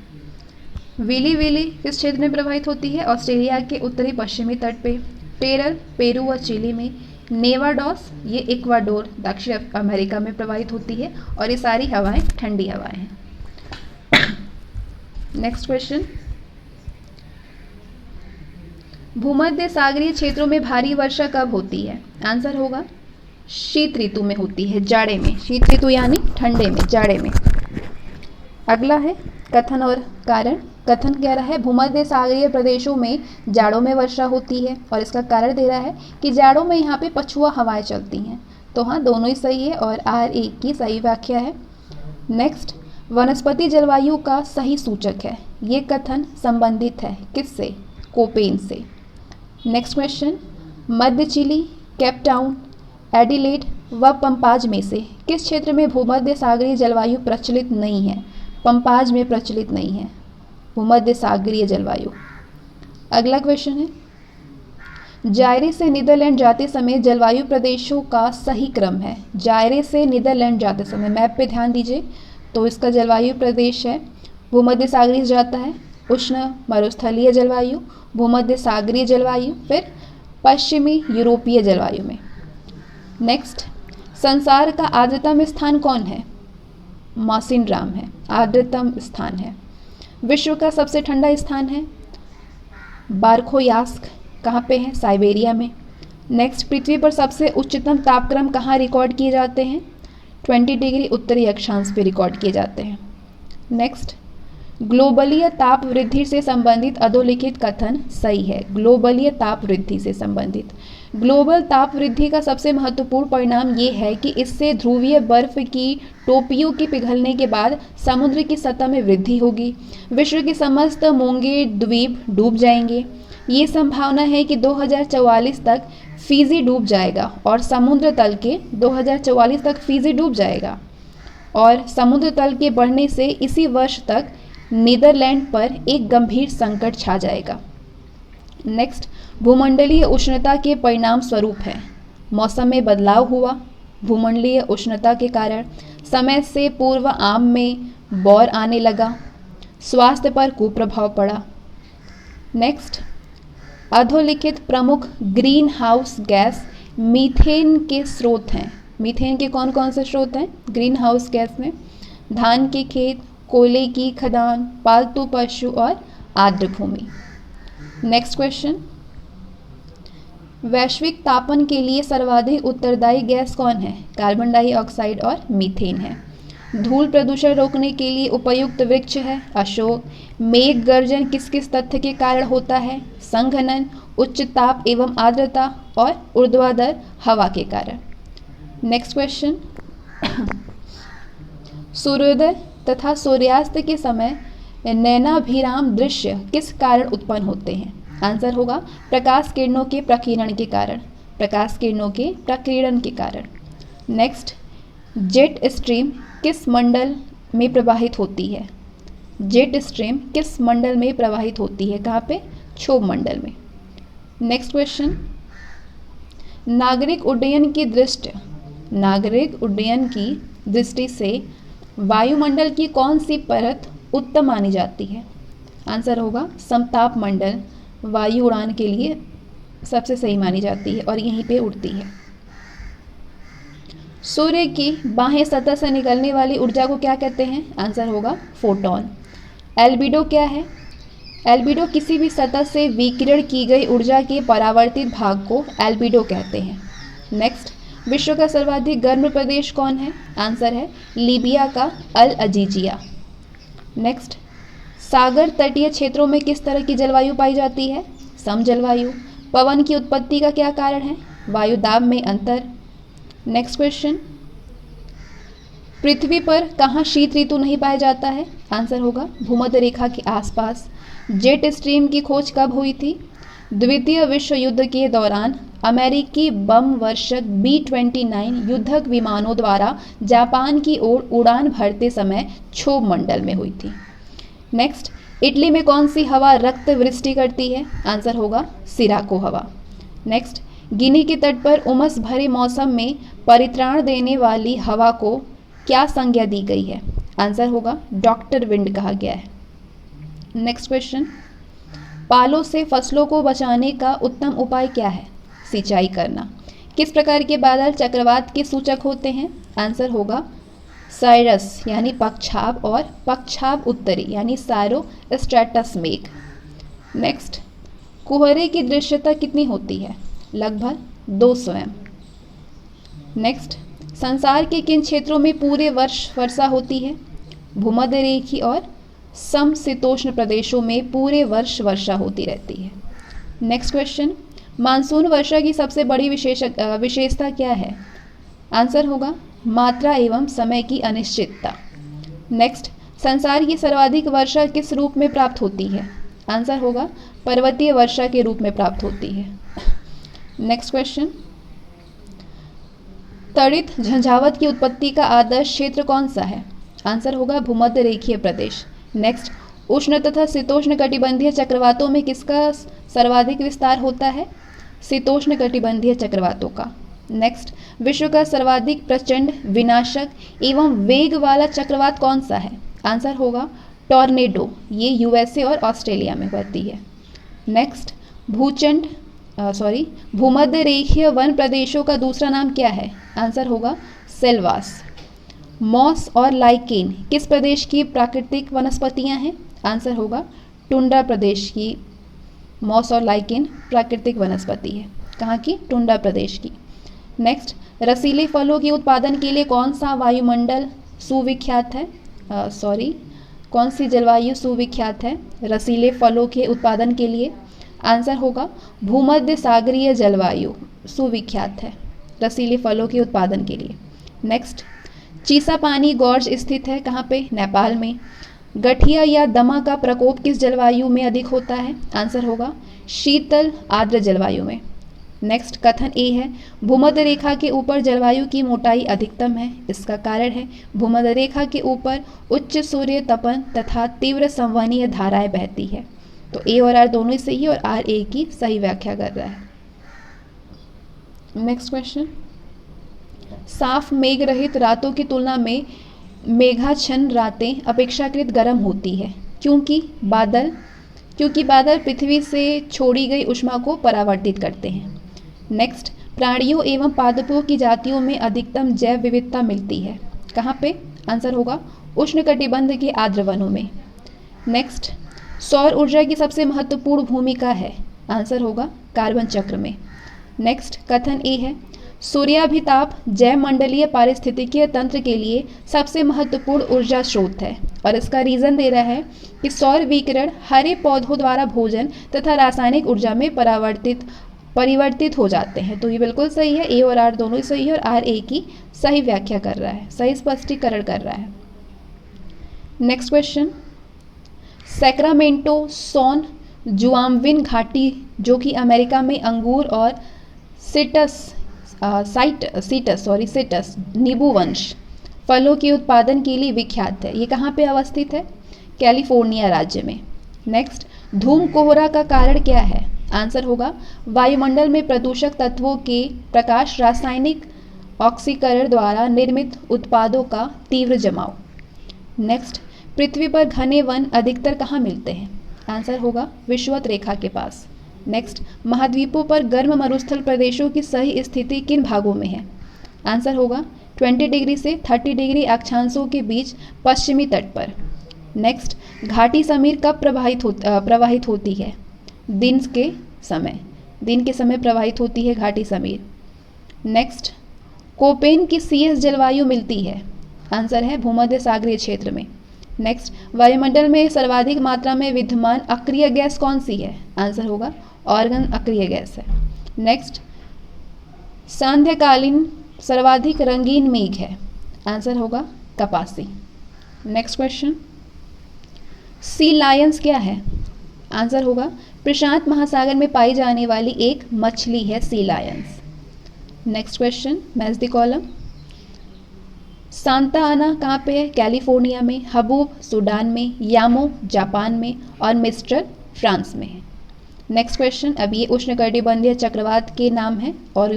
विली किस क्षेत्र में प्रवाहित होती है, ऑस्ट्रेलिया के उत्तरी पश्चिमी तट पे। टेरर पेरू और चिली में। नेवाडोस ये इक्वाडोर दक्षिण अमेरिका में प्रवाहित होती है, और ये सारी हवाएं ठंडी हवाएं हैं। नेक्स्ट क्वेश्चन, भूमध्य सागरीय क्षेत्रों में भारी वर्षा कब होती है? आंसर होगा शीत ऋतु में होती है, जाड़े में। शीत ऋतु यानी ठंडे में, जाड़े में। अगला है कथन और कारण। कथन कह रहा है भूमध्य सागरीय प्रदेशों में जाड़ों में वर्षा होती है, और इसका कारण दे रहा है कि जाड़ों में यहाँ पे पछुआ हवाएं चलती हैं। तो हाँ, दोनों ही सही है और R1 की सही व्याख्या है। नेक्स्ट, वनस्पति जलवायु का सही सूचक है। ये कथन संबंधित है किससे? कोपेन से। नेक्स्ट क्वेश्चन, मध्य चिली, केप टाउन, एडिलेड व पंपाज में से किस क्षेत्र में भूमध्य सागरीय जलवायु प्रचलित नहीं है? पंपाज में प्रचलित नहीं है भूमध्य सागरीय जलवायु। अगला क्वेश्चन है, जायरे से नीदरलैंड जाते समय जलवायु प्रदेशों का सही क्रम है। जायरे से नीदरलैंड जाते समय, मैप पे ध्यान दीजिए, तो इसका जलवायु प्रदेश है भूमध्य सागरीय जाता है, उष्ण मरुस्थलीय जलवायु, भूमध्य सागरीय जलवायु, फिर पश्चिमी यूरोपीय जलवायु में। नेक्स्ट, संसार का आर्द्रतम स्थान कौन है? मौसिनराम है, आर्द्रतम स्थान है। विश्व का सबसे ठंडा स्थान है बारखोयास्क, कहाँ पे है? साइबेरिया में। नेक्स्ट, पृथ्वी पर सबसे उच्चतम तापक्रम कहाँ रिकॉर्ड किए जाते हैं? 20 डिग्री उत्तरी अक्षांश पे रिकॉर्ड किए जाते हैं। नेक्स्ट, ग्लोबलीय ताप वृद्धि से संबंधित अधोलिखित कथन सही है। ग्लोबलीय ताप वृद्धि से संबंधित, ग्लोबल ताप वृद्धि का सबसे महत्वपूर्ण परिणाम ये है कि इससे ध्रुवीय बर्फ की टोपियों के पिघलने के बाद समुद्र की सतह में वृद्धि होगी। विश्व के समस्त मोंगे द्वीप डूब जाएंगे। ये संभावना है कि 2044 तक फिजी डूब जाएगा और समुद्र तल के 2044 तक फिजी डूब जाएगा और समुद्र तल के बढ़ने से इसी वर्ष तक नीदरलैंड पर एक गंभीर संकट छा जाएगा। नेक्स्ट, भूमंडलीय उष्णता के परिणाम स्वरूप है मौसम में बदलाव हुआ। भूमंडलीय उष्णता के कारण समय से पूर्व आम में बौर आने लगा। स्वास्थ्य पर कुप्रभाव पड़ा। नेक्स्ट, अधोलिखित प्रमुख ग्रीन हाउस गैस मीथेन के स्रोत हैं। मीथेन के कौन कौन से स्रोत हैं ग्रीन हाउस गैस में? धान के खेत, कोयले की खदान, पालतू पशु और आर्द्र भूमि। नेक्स्ट क्वेश्चन, वैश्विक तापन के लिए सर्वाधिक उत्तरदायी गैस कौन है? कार्बन डाइऑक्साइड और मीथेन है। धूल प्रदूषण रोकने के लिए उपयुक्त वृक्ष है अशोक। मेघ गर्जन किस किस तथ्य के कारण होता है? संघनन, उच्च ताप एवं आर्द्रता और ऊर्ध्वाधर हवा के कारण। नेक्स्ट क्वेश्चन, सूर्योदय तथा सूर्यास्त के समय नयनाभिराम दृश्य किस कारण उत्पन्न होते हैं? आंसर होगा प्रकाश किरणों के प्रकीर्णन के कारण। प्रकाश किरणों के प्रकीर्णन के कारण। नेक्स्ट, जेट स्ट्रीम किस मंडल में प्रवाहित होती है? जेट स्ट्रीम किस मंडल में प्रवाहित होती है? कहाँ पे? क्षोभ मंडल में। नेक्स्ट क्वेश्चन, नागरिक उड्डयन की दृष्टि से वायुमंडल की कौन सी परत उत्तम मानी जाती है? आंसर होगा समताप मंडल वायु उड़ान के लिए सबसे सही मानी जाती है और यहीं पे उड़ती है। सूर्य की बाह्य सतह से निकलने वाली ऊर्जा को क्या कहते हैं? आंसर होगा फोटोन। एल्बिडो क्या है? एल्बिडो किसी भी सतह से विकिरण की गई ऊर्जा के परावर्तित भाग को एल्बिडो कहते हैं। नेक्स्ट, विश्व का सर्वाधिक गर्म प्रदेश कौन है? आंसर है लीबिया का अल अजीजिया। नेक्स्ट, सागर तटीय क्षेत्रों में किस तरह की जलवायु पाई जाती है? सम जलवायु। पवन की उत्पत्ति का क्या कारण है? वायु दाब में अंतर। नेक्स्ट क्वेश्चन, पृथ्वी पर कहाँ शीत ऋतु नहीं पाया जाता है? आंसर होगा भूमध्य रेखा के आसपास। जेट स्ट्रीम की खोज कब हुई थी? द्वितीय विश्व युद्ध के दौरान अमेरिकी बम वर्षक B-29 युद्धक विमानों द्वारा जापान की ओर उड़ान भरते समय क्षोभ मंडल में हुई थी। नेक्स्ट, इटली में कौन सी हवा रक्त वृष्टि करती है? आंसर होगा सिराको हवा। नेक्स्ट, गिनी के तट पर उमस भरे मौसम में परित्राण देने वाली हवा को क्या संज्ञा दी गई है? आंसर होगा डॉक्टर विंड कहा गया है। नेक्स्ट क्वेश्चन, पालों से फसलों को बचाने का उत्तम उपाय क्या है? सिंचाई करना। किस प्रकार के बादल चक्रवात के सूचक होते हैं? आंसर होगा साइरस यानी पक्षाभ और पक्षाभ उत्तरी यानी साइरो स्ट्रेटस मेघ। नेक्स्ट, कुहरे की दृश्यता कितनी होती है? लगभग 200 एम। नेक्स्ट, संसार के किन क्षेत्रों में पूरे वर्ष वर्षा होती है? भूमध्य रेखीय और समशीतोष्ण प्रदेशों में पूरे वर्ष वर्षा होती रहती है। नेक्स्ट क्वेश्चन, मानसून वर्षा की सबसे बड़ी विशेषता क्या है? आंसर होगा मात्रा एवं समय की अनिश्चितता। नेक्स्ट, संसार की सर्वाधिक वर्षा किस रूप में प्राप्त होती है? आंसर होगा पर्वतीय वर्षा के रूप में प्राप्त होती है। नेक्स्ट क्वेश्चन, तड़ित झंझावात की उत्पत्ति का आदर्श क्षेत्र कौन सा है? आंसर होगा भूमध्य रेखीय प्रदेश। नेक्स्ट, उष्ण तथा शीतोष्ण कटिबंधीय चक्रवातों में किसका सर्वाधिक विस्तार होता है? शीतोष्ण कटिबंधीय चक्रवातों का। नेक्स्ट, विश्व का सर्वाधिक प्रचंड, विनाशक एवं वेग वाला चक्रवात कौन सा है? आंसर होगा टॉर्नेडो। ये यूएसए और ऑस्ट्रेलिया में बढ़ती है। नेक्स्ट, भूमध्य रेखीय वन प्रदेशों का दूसरा नाम क्या है? आंसर होगा सेल्वास। मॉस और लाइकेन किस प्रदेश की प्राकृतिक वनस्पतियां हैं? आंसर होगा टुंड्रा प्रदेश की। मॉस और लाइकेन प्राकृतिक वनस्पति है। कहाँ की? टुंड्रा प्रदेश की। नेक्स्ट, रसीले फलों के उत्पादन के लिए कौन सा वायुमंडल सुविख्यात है? कौन सी जलवायु सुविख्यात है रसीले फलों के उत्पादन के लिए? आंसर होगा भूमध्य सागरीय जलवायु सुविख्यात है रसीले फलों के उत्पादन के लिए। नेक्स्ट, चीसा पानी गॉर्ज स्थित है कहाँ पे? नेपाल में। गठिया या दमा का प्रकोप किस जलवायु में अधिक होता है? आंसर होगा शीतल आर्द्र जलवायु में। नेक्स्ट, कथन ए है भूमध्य रेखा के ऊपर जलवायु की मोटाई अधिकतम है। इसका कारण है भूमध्य रेखा के ऊपर उच्च सूर्य तपन तथा तीव्र संवहनीय धाराएं बहती है। तो ए और आर दोनों ही सही है और आर ए की सही व्याख्या कर रहा है। नेक्स्ट क्वेश्चन, साफ मेघ रहित रातों की तुलना में मेघाच्छन्न रातें अपेक्षाकृत गर्म होती है क्योंकि बादल पृथ्वी से छोड़ी गई ऊष्मा को परावर्तित करते हैं। नेक्स्ट, प्राणियों एवं पादपों की जातियों में अधिकतम जैव विविधता मिलती है कहाँ पे? आंसर होगा उष्णकटिबंध के आर्द्र वनों में। नेक्स्ट, सौर ऊर्जा की सबसे महत्वपूर्ण भूमिका है। आंसर होगा कार्बन चक्र में। नेक्स्ट, कथन ए है सूर्याभिताप जैव मंडलीय पारिस्थितिकीय तंत्र के लिए सबसे महत्वपूर्ण ऊर्जा स्रोत है और इसका रीजन दे रहा है कि सौर विकिरण हरे पौधों द्वारा भोजन तथा रासायनिक ऊर्जा में परिवर्तित हो जाते हैं। तो ये बिल्कुल सही है, ए और आर दोनों ही सही है और आर ए की सही व्याख्या कर रहा है, सही स्पष्टीकरण कर रहा है। नेक्स्ट क्वेश्चन, सैक्रामेंटो सॉन जुआमविन घाटी जो कि अमेरिका में अंगूर और सिटस नींबू वंश फलों के उत्पादन के लिए विख्यात है। ये कहाँ पे अवस्थित है? कैलिफोर्निया राज्य में। नेक्स्ट, धूम कोहरा का कारण क्या है? आंसर होगा वायुमंडल में प्रदूषक तत्वों के प्रकाश रासायनिक ऑक्सीकरण द्वारा निर्मित उत्पादों का तीव्र जमाव। नेक्स्ट, पृथ्वी पर घने वन अधिकतर कहाँ मिलते हैं? आंसर होगा विषुवत रेखा के पास। नेक्स्ट, महाद्वीपों पर गर्म मरुस्थल प्रदेशों की सही स्थिति किन भागों में है? आंसर होगा 20 डिग्री से 30 डिग्री अक्षांशों के बीच पश्चिमी तट पर। नेक्स्ट, घाटी समीर कब प्रवाहित होती है? दिन के समय प्रवाहित होती है घाटी समीर। नेक्स्ट, कोपेन की सीएस जलवायु मिलती है? आंसर है भूमध्य सागरीय क्षेत्र में। नेक्स्ट, वायुमंडल में सर्वाधिक मात्रा में विद्यमान अक्रिय गैस कौन सी है? आंसर होगा ऑर्गन अक्रिय गैस है। नेक्स्ट, सांध्यकालीन सर्वाधिक रंगीन मेघ है? आंसर होगा कपासी। नेक्स्ट क्वेश्चन, सी लायंस क्या है? आंसर होगा प्रशांत महासागर में पाई जाने वाली एक मछली है sea lions. Next question, match the column. Santa Ana कहाँ पे है? कैलिफोर्निया में। हबूब सूडान में, यामो जापान में और मिस्टर फ्रांस में है। नेक्स्ट क्वेश्चन, अब ये उष्णकटिबंधीय चक्रवात के नाम है और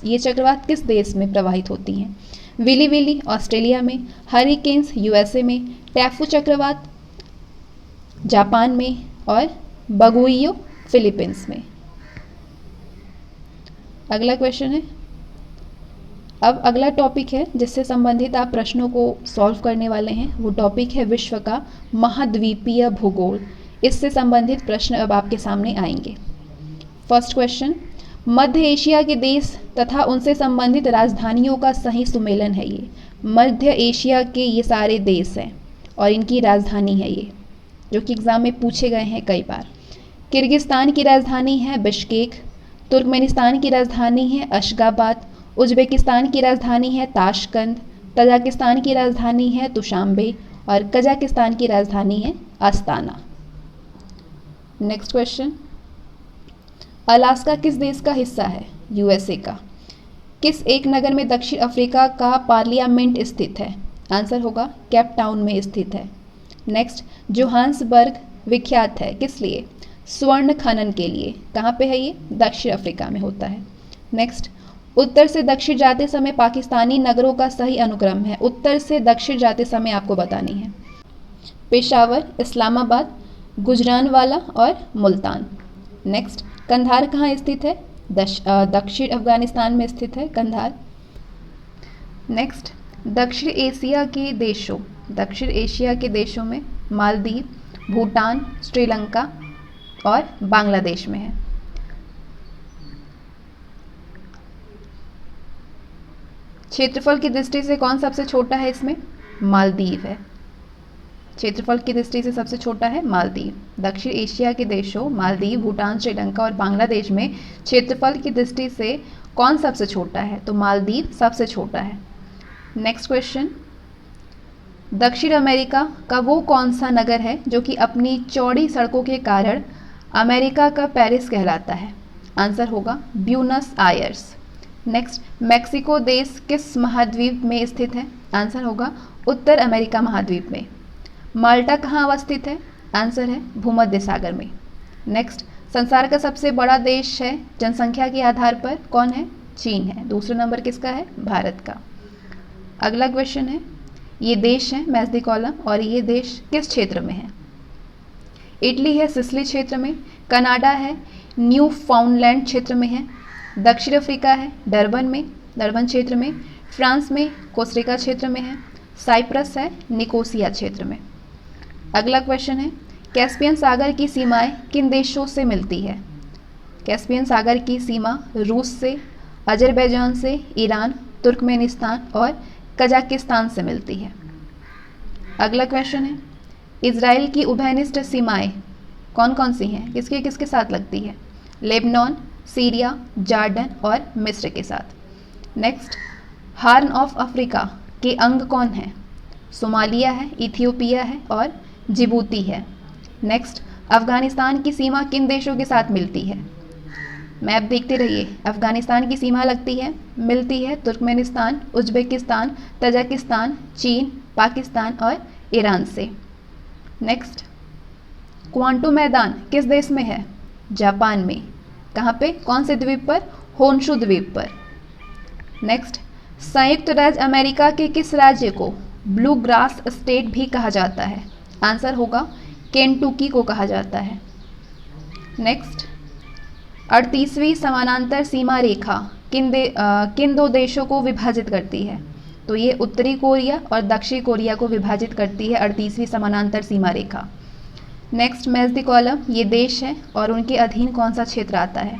ये चक्रवात किस देश में प्रवाहित होती हैं? विली विली ऑस्ट्रेलिया में, हरिकेन्स यूएसए में, टैफू चक्रवात जापान में और बगुइयो फिलीपींस में। अगला क्वेश्चन है अब अगला टॉपिक है जिससे संबंधित आप प्रश्नों को सॉल्व करने वाले हैं, वो टॉपिक है विश्व का महाद्वीपीय भूगोल। इससे संबंधित प्रश्न अब आपके सामने आएंगे। फर्स्ट क्वेश्चन, मध्य एशिया के देश तथा उनसे संबंधित राजधानियों का सही सुमेलन है ये। मध्य एशिया के ये सारे देश हैं और इनकी राजधानी है ये, जो कि एग्ज़ाम में पूछे गए हैं कई बार। किर्गिस्तान की राजधानी है बिश्केक, तुर्कमेनिस्तान की राजधानी है अशगाबाद, उज्बेकिस्तान की राजधानी है ताशकंद, तजाकिस्तान की राजधानी है दुशांबे और कजाकिस्तान की राजधानी है अस्ताना। नेक्स्ट क्वेश्चन, अलास्का किस देश का हिस्सा है? यूएसए का। किस एक नगर में दक्षिण अफ्रीका का पार्लियामेंट स्थित है? आंसर होगा केप टाउन में स्थित है। नेक्स्ट, जोहान्सबर्ग विख्यात है किस लिए? स्वर्ण खनन के लिए। कहाँ पे है ये? दक्षिण अफ्रीका में होता है। नेक्स्ट, उत्तर से दक्षिण जाते समय पाकिस्तानी नगरों का सही अनुक्रम है। उत्तर से दक्षिण जाते समय आपको बतानी है। पेशावर, इस्लामाबाद, गुजरानवाला और मुल्तान। नेक्स्ट, कंधार कहाँ स्थित है? दक्षिण अफगानिस्तान में स्थित है कंधार। नेक्स्ट, दक्षिण एशिया के देशों में मालदीव, भूटान, श्रीलंका और बांग्लादेश में है। क्षेत्रफल की दृष्टि से कौन सबसे छोटा है इसमें? मालदीव है। क्षेत्रफल की दृष्टि से सबसे छोटा है मालदीव। दक्षिण एशिया के देशों मालदीव, भूटान, श्रीलंका और बांग्लादेश में क्षेत्रफल की दृष्टि से कौन सबसे छोटा है? तो मालदीव सबसे छोटा है। नेक्स्ट क्वेश्चन, दक्षिण अमेरिका का वो कौन सा नगर है जो कि अपनी चौड़ी सड़कों के कारण अमेरिका का पेरिस कहलाता है? आंसर होगा ब्यूनस आयर्स। नेक्स्ट, मेक्सिको देश किस महाद्वीप में स्थित है? आंसर होगा उत्तर अमेरिका महाद्वीप में। माल्टा कहाँ अवस्थित है? आंसर है भूमध्य सागर में। नेक्स्ट, संसार का सबसे बड़ा देश है जनसंख्या के आधार पर कौन है? चीन है। दूसरा नंबर किसका है? भारत का। अगला क्वेश्चन है, ये देश है मैच द कॉलम और ये देश किस क्षेत्र में है? इटली है सिसिली क्षेत्र में, कनाडा है न्यू फाउंडलैंड क्षेत्र में है, दक्षिण अफ्रीका है डरबन क्षेत्र में, फ्रांस में कोस्टारिका क्षेत्र में है, साइप्रस है निकोसिया क्षेत्र में। अगला क्वेश्चन है, कैस्पियन सागर की सीमाएं किन देशों से मिलती है? कैस्पियन सागर की सीमा रूस से, अजरबैजान से, ईरान, तुर्कमेनिस्तान और कजाकिस्तान से मिलती है। अगला क्वेश्चन है, इजराइल की उभयनिष्ठ सीमाएं कौन कौन सी हैं? किसके किसके साथ लगती है? लेबनान, सीरिया, जॉर्डन और मिस्र के साथ। नेक्स्ट, हार्न ऑफ अफ्रीका के अंग कौन है? सोमालिया है, इथियोपिया है और जिबूती है। नेक्स्ट, अफगानिस्तान की सीमा किन देशों के साथ मिलती है? मैप देखते रहिए। अफगानिस्तान की सीमा मिलती है तुर्कमेनिस्तान, उज्बेकिस्तान, तजाकिस्तान, चीन, पाकिस्तान और ईरान से। नेक्स्ट, क्वांटू मैदान किस देश में है? जापान में। कहाँ पे? कौन से द्वीप पर? होन्शु द्वीप पर। नेक्स्ट, संयुक्त राज्य अमेरिका के किस राज्य को ब्लू ग्रास स्टेट भी कहा जाता है? आंसर होगा केंटुकी को कहा जाता है। नेक्स्ट, 38वीं समानांतर सीमा रेखा किन दो देशों को विभाजित करती है? तो ये उत्तरी कोरिया और दक्षिण कोरिया को विभाजित करती है 38वीं समानांतर सीमा रेखा। नेक्स्ट, मैच द कॉलम, ये देश है और उनके अधीन कौन सा क्षेत्र आता है?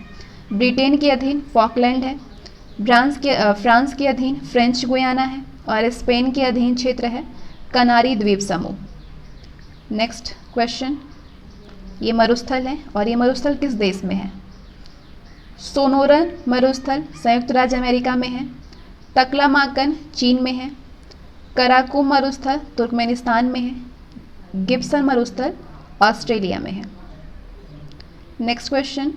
ब्रिटेन के अधीन फॉकलैंड है, फ्रांस के अधीन फ्रेंच गुयाना है और स्पेन के अधीन क्षेत्र है कनारी द्वीप समूह। नेक्स्ट क्वेश्चन, ये मरुस्थल है और ये मरुस्थल किस देश में है? सोनोरन मरुस्थल संयुक्त राज्य अमेरिका में है, तकलामाकन चीन में है, कराकुम मरुस्थल तुर्कमेनिस्तान में है, गिब्सन मरुस्थल ऑस्ट्रेलिया में है। नेक्स्ट क्वेश्चन,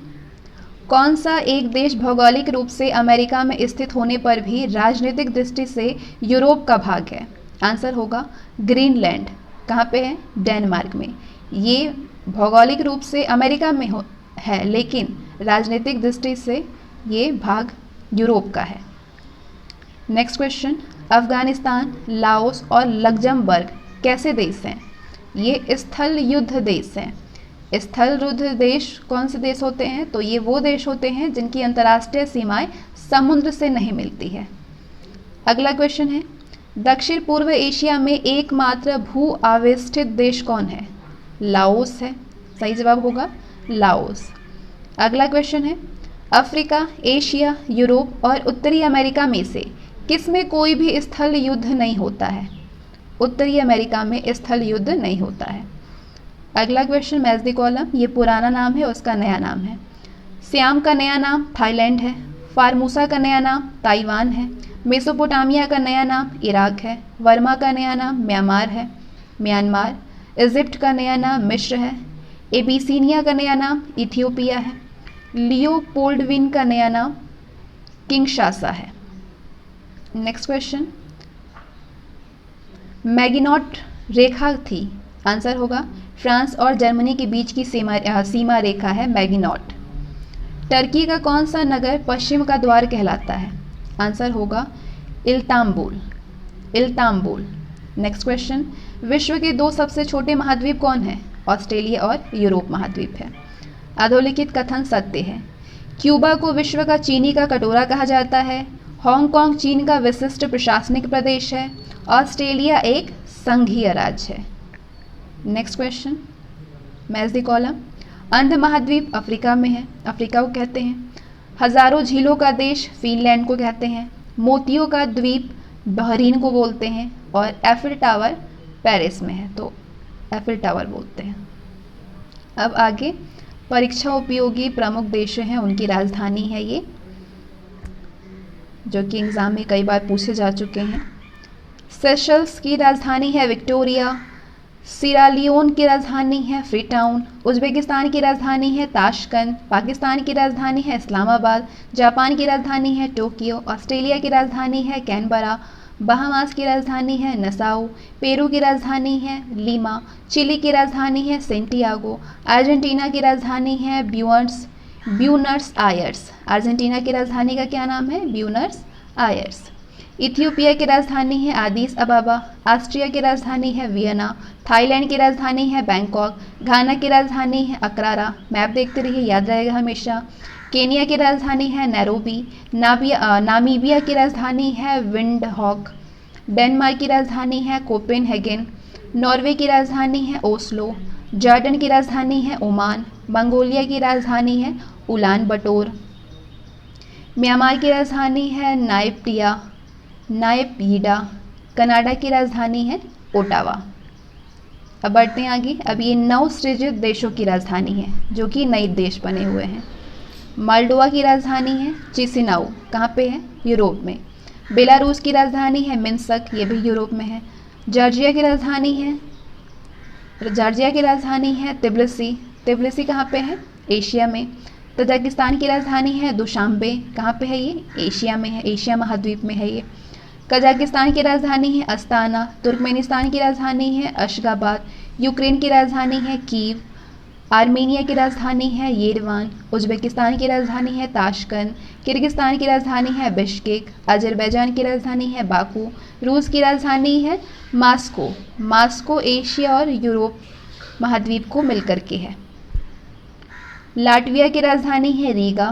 कौन सा एक देश भौगोलिक रूप से अमेरिका में स्थित होने पर भी राजनीतिक दृष्टि से यूरोप का भाग है? आंसर होगा ग्रीनलैंड। कहाँ पे है? डेनमार्क में। ये भौगोलिक रूप से अमेरिका में है लेकिन राजनीतिक दृष्टि से ये भाग यूरोप का है। नेक्स्ट क्वेश्चन, अफगानिस्तान, लाओस और लग्जमबर्ग कैसे देश हैं? ये स्थल युद्ध देश हैं। स्थल युद्ध देश कौन से देश होते हैं? तो ये वो देश होते हैं जिनकी अंतर्राष्ट्रीय सीमाएं समुद्र से नहीं मिलती है। अगला क्वेश्चन है, दक्षिण पूर्व एशिया में एकमात्र भू आवेष्टित देश कौन है? लाओस है, सही जवाब होगा लाओस। अगला क्वेश्चन है, अफ्रीका, एशिया, यूरोप और उत्तरी अमेरिका में से किसमें कोई भी स्थल युद्ध नहीं होता है? उत्तरी अमेरिका में स्थल युद्ध नहीं होता है। अगला क्वेश्चन, मैच द कॉलम, ये पुराना नाम है, उसका नया नाम है। सियाम का नया नाम थाईलैंड है, फार्मूसा का नया नाम ताइवान है, मेसोपोटामिया का नया नाम इराक है, वर्मा का नया नाम म्यांमार, इजिप्ट का नया नाम मिस्र है, एबिसिनिया का नया नाम इथियोपिया है, लियोपोल्डविन का नया नाम किंगशासा है। नेक्स्ट क्वेश्चन, मैगिनॉट रेखा थी, आंसर होगा फ्रांस और जर्मनी के बीच की सीमा रेखा है मैगिनॉट। टर्की का कौन सा नगर पश्चिम का द्वार कहलाता है? आंसर होगा इल्ताम्बुल। नेक्स्ट क्वेश्चन, विश्व के 2 सबसे छोटे महाद्वीप कौन है? ऑस्ट्रेलिया और यूरोप महाद्वीप है। अधोलिखित कथन सत्य है। क्यूबा को विश्व का चीनी का कटोरा कहा जाता है। हांगकांग चीन का विशिष्ट प्रशासनिक प्रदेश है। ऑस्ट्रेलिया एक संघीय राज्य है। Next question, match the column, अंध महाद्वीप अफ्रीका में है, अफ्रीका को कहते हैं। हजारों झीलों का देश फिनलैंड को कहते हैं। मोतियों का द्वीप बहरीन को बोलते हैं। और एफिल टावर पेरिस में है, तो एफिल टावर बोलते हैं। अब आगे परीक्षा उपयोगी प्रमुख देश हैं, उनकी राजधानी है ये, जो कि एग्जाम में कई बार पूछे जा चुके हैं। सेशल्स की राजधानी है विक्टोरिया। सिरालियोन की राजधानी है फ्रीटाउन। उज्बेकिस्तान की राजधानी है ताशकंद। पाकिस्तान की राजधानी है इस्लामाबाद। जापान की राजधानी है टोक्यो। ऑस्ट्रेलिया की राजधानी है कैनबरा। बहामास की राजधानी है नसाउ। पेरू की राजधानी है लीमा। चिली की राजधानी है सेंटियागो। अर्जेंटीना की राजधानी है ब्यूनस आयर्स। अर्जेंटीना की राजधानी का क्या नाम है? Buenos Aires. इथियोपिया की राजधानी है आदिस अबाबा। ऑस्ट्रिया की राजधानी है वियना। थाईलैंड की राजधानी है बैंकॉक। घाना की राजधानी है अक्रारा। मैप देखते रहिए, याद रहेगा हमेशा। केनिया की राजधानी है नैरोबी। नामीबिया की राजधानी है विंडहॉक। डेनमार्क की राजधानी है कोपेनहेगन। नॉर्वे की राजधानी है ओस्लो। जॉर्डन की राजधानी है ओमान। मंगोलिया की राजधानी है उलान बटोर। म्यांमार की राजधानी है नायपयिडा। कनाडा की राजधानी है ओटावा। अब बढ़ते हैं आगे। अब ये 9 सृजित देशों की राजधानी है जो कि नए देश बने हुए हैं। मोल्डोवा की राजधानी है चिसिनाउ, कहाँ पे है? यूरोप में। बेलारूस की राजधानी है मिन्स्क, ये भी यूरोप में है। जॉर्जिया की राजधानी है तिब्लिसी कहाँ पे है? एशिया में। तजाकिस्तान की राजधानी है दुशांबे, कहाँ पे है ये? एशिया में है, एशिया महाद्वीप में है ये। कजाकिस्तान की राजधानी है अस्ताना। तुर्कमेनिस्तान की राजधानी है अशगाबाद। यूक्रेन की राजधानी है कीव। आर्मेनिया की राजधानी है येरेवान। उज्बेकिस्तान की राजधानी है ताशकंद। किर्गिस्तान की राजधानी है बिश्केक। अजरबैजान की राजधानी है बाकू। रूस की राजधानी है मास्को एशिया और यूरोप महाद्वीप को मिलकर के है। लाटविया की राजधानी है रीगा।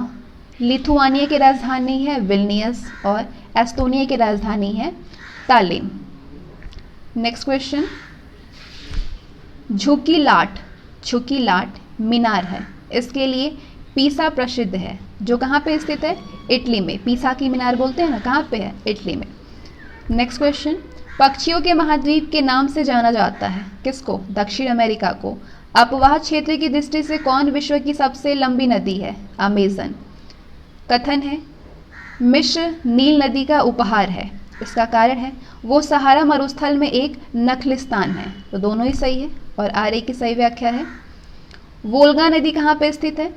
लिथुआनिया की राजधानी है विल्नियस और एस्टोनिया की राजधानी है तालिन। नेक्स्ट क्वेश्चन, झुकी लाट मीनार है, इसके लिए पीसा प्रसिद्ध है, जो कहाँ पे स्थित है? इटली में। पीसा की मीनार बोलते हैं ना, कहाँ पे है? इटली में। नेक्स्ट क्वेश्चन, पक्षियों के महाद्वीप के नाम से जाना जाता है किसको? दक्षिण अमेरिका को। अपवाह क्षेत्र की दृष्टि से कौन विश्व की सबसे लंबी नदी है? अमेजन। कथन है मिस्र नील नदी का उपहार है, इसका कारण है वो सहारा मरुस्थल में एक नखलिस्तान है, तो दोनों ही सही है और आर्य की सही व्याख्या है। वोल्गा नदी कहाँ पे स्थित है?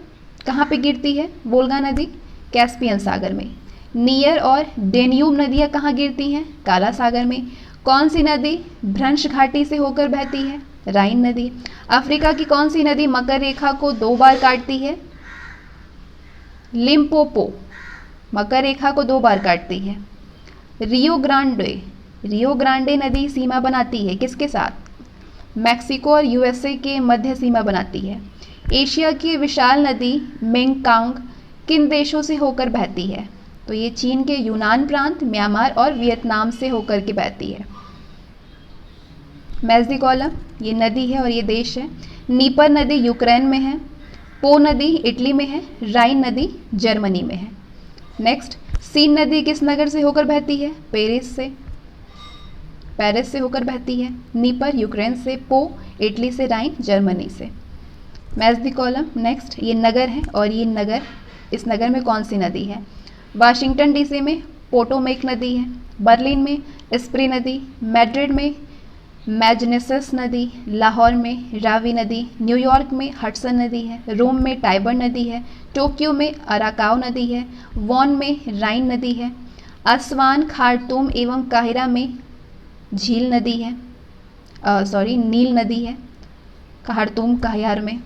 कहाँ पे गिरती है वोल्गा नदी? कैस्पियन सागर में। नियर और डेन्यूब नदियाँ कहाँ गिरती हैं? काला सागर में। कौन सी नदी भ्रंश घाटी से होकर बहती है? राइन नदी। अफ्रीका की कौन सी नदी मकर रेखा को 2 बार काटती है? लिम्पोपो मकर रेखा को 2 बार काटती है। रियो ग्रांडे नदी सीमा बनाती है किसके साथ? मैक्सिको और यूएसए के मध्य सीमा बनाती है। एशिया की विशाल नदी मेंगकांग किन देशों से होकर बहती है? तो ये चीन के यूनान प्रांत, म्यांमार और वियतनाम से होकर के बहती है। मैज़ दी कॉलम, ये नदी है और ये देश है। नीपर नदी यूक्रेन में है। पो नदी इटली में है। राइन नदी जर्मनी में है। नेक्स्ट, सीन नदी किस नगर से होकर बहती है? पेरिस से होकर बहती है। नीपर यूक्रेन से, पो इटली से, राइन जर्मनी से। Maaz the column. नेक्स्ट, ये नगर है और ये नगर, इस नगर में कौन सी नदी है? वाशिंगटन डीसी में पोटोमेक नदी है। बर्लिन में स्प्री नदी। मैड्रिड में मैग्नेसस नदी। लाहौर में रावी नदी। न्यूयॉर्क में हडसन नदी है। रोम में टाइबर नदी है। टोक्यो में अराकाओ नदी है। वॉन में राइन नदी है। असवान, खार्तूम एवं काहिरा में नील नदी है। खार्तूम काहिर में।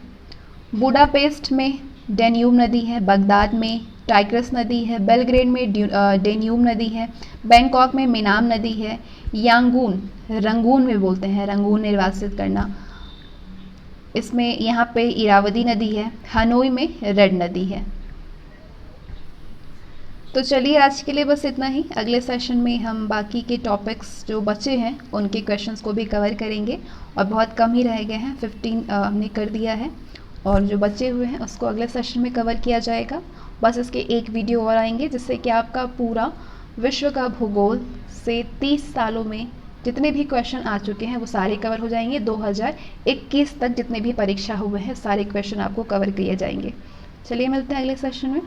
बुडापेस्ट में डेन्यूब नदी है। बगदाद में टाइग्रिस नदी है। बेलग्रेड में डेन्यूब नदी है। बैंकॉक में मेनाम नदी है। यांगून, रंगून में बोलते हैं, रंगून निर्वासित करना, इसमें यहाँ पे इरावदी नदी है। हनोई में रेड नदी है। तो चलिए आज के लिए बस इतना ही। अगले सेशन में हम बाकी के टॉपिक्स जो बचे हैं उनके क्वेश्चंस को भी कवर करेंगे और बहुत कम ही रह गए हैं, 15 हमने कर दिया है और जो बचे हुए हैं उसको अगले सेशन में कवर किया जाएगा। बस इसके एक वीडियो और आएंगे जिससे कि आपका पूरा विश्व का भूगोल से 30 सालों में जितने भी क्वेश्चन आ चुके हैं वो सारे कवर हो जाएंगे। 2021 तक जितने भी परीक्षा हुए हैं सारे क्वेश्चन आपको कवर किए जाएंगे। चलिए मिलते हैं अगले सेशन में।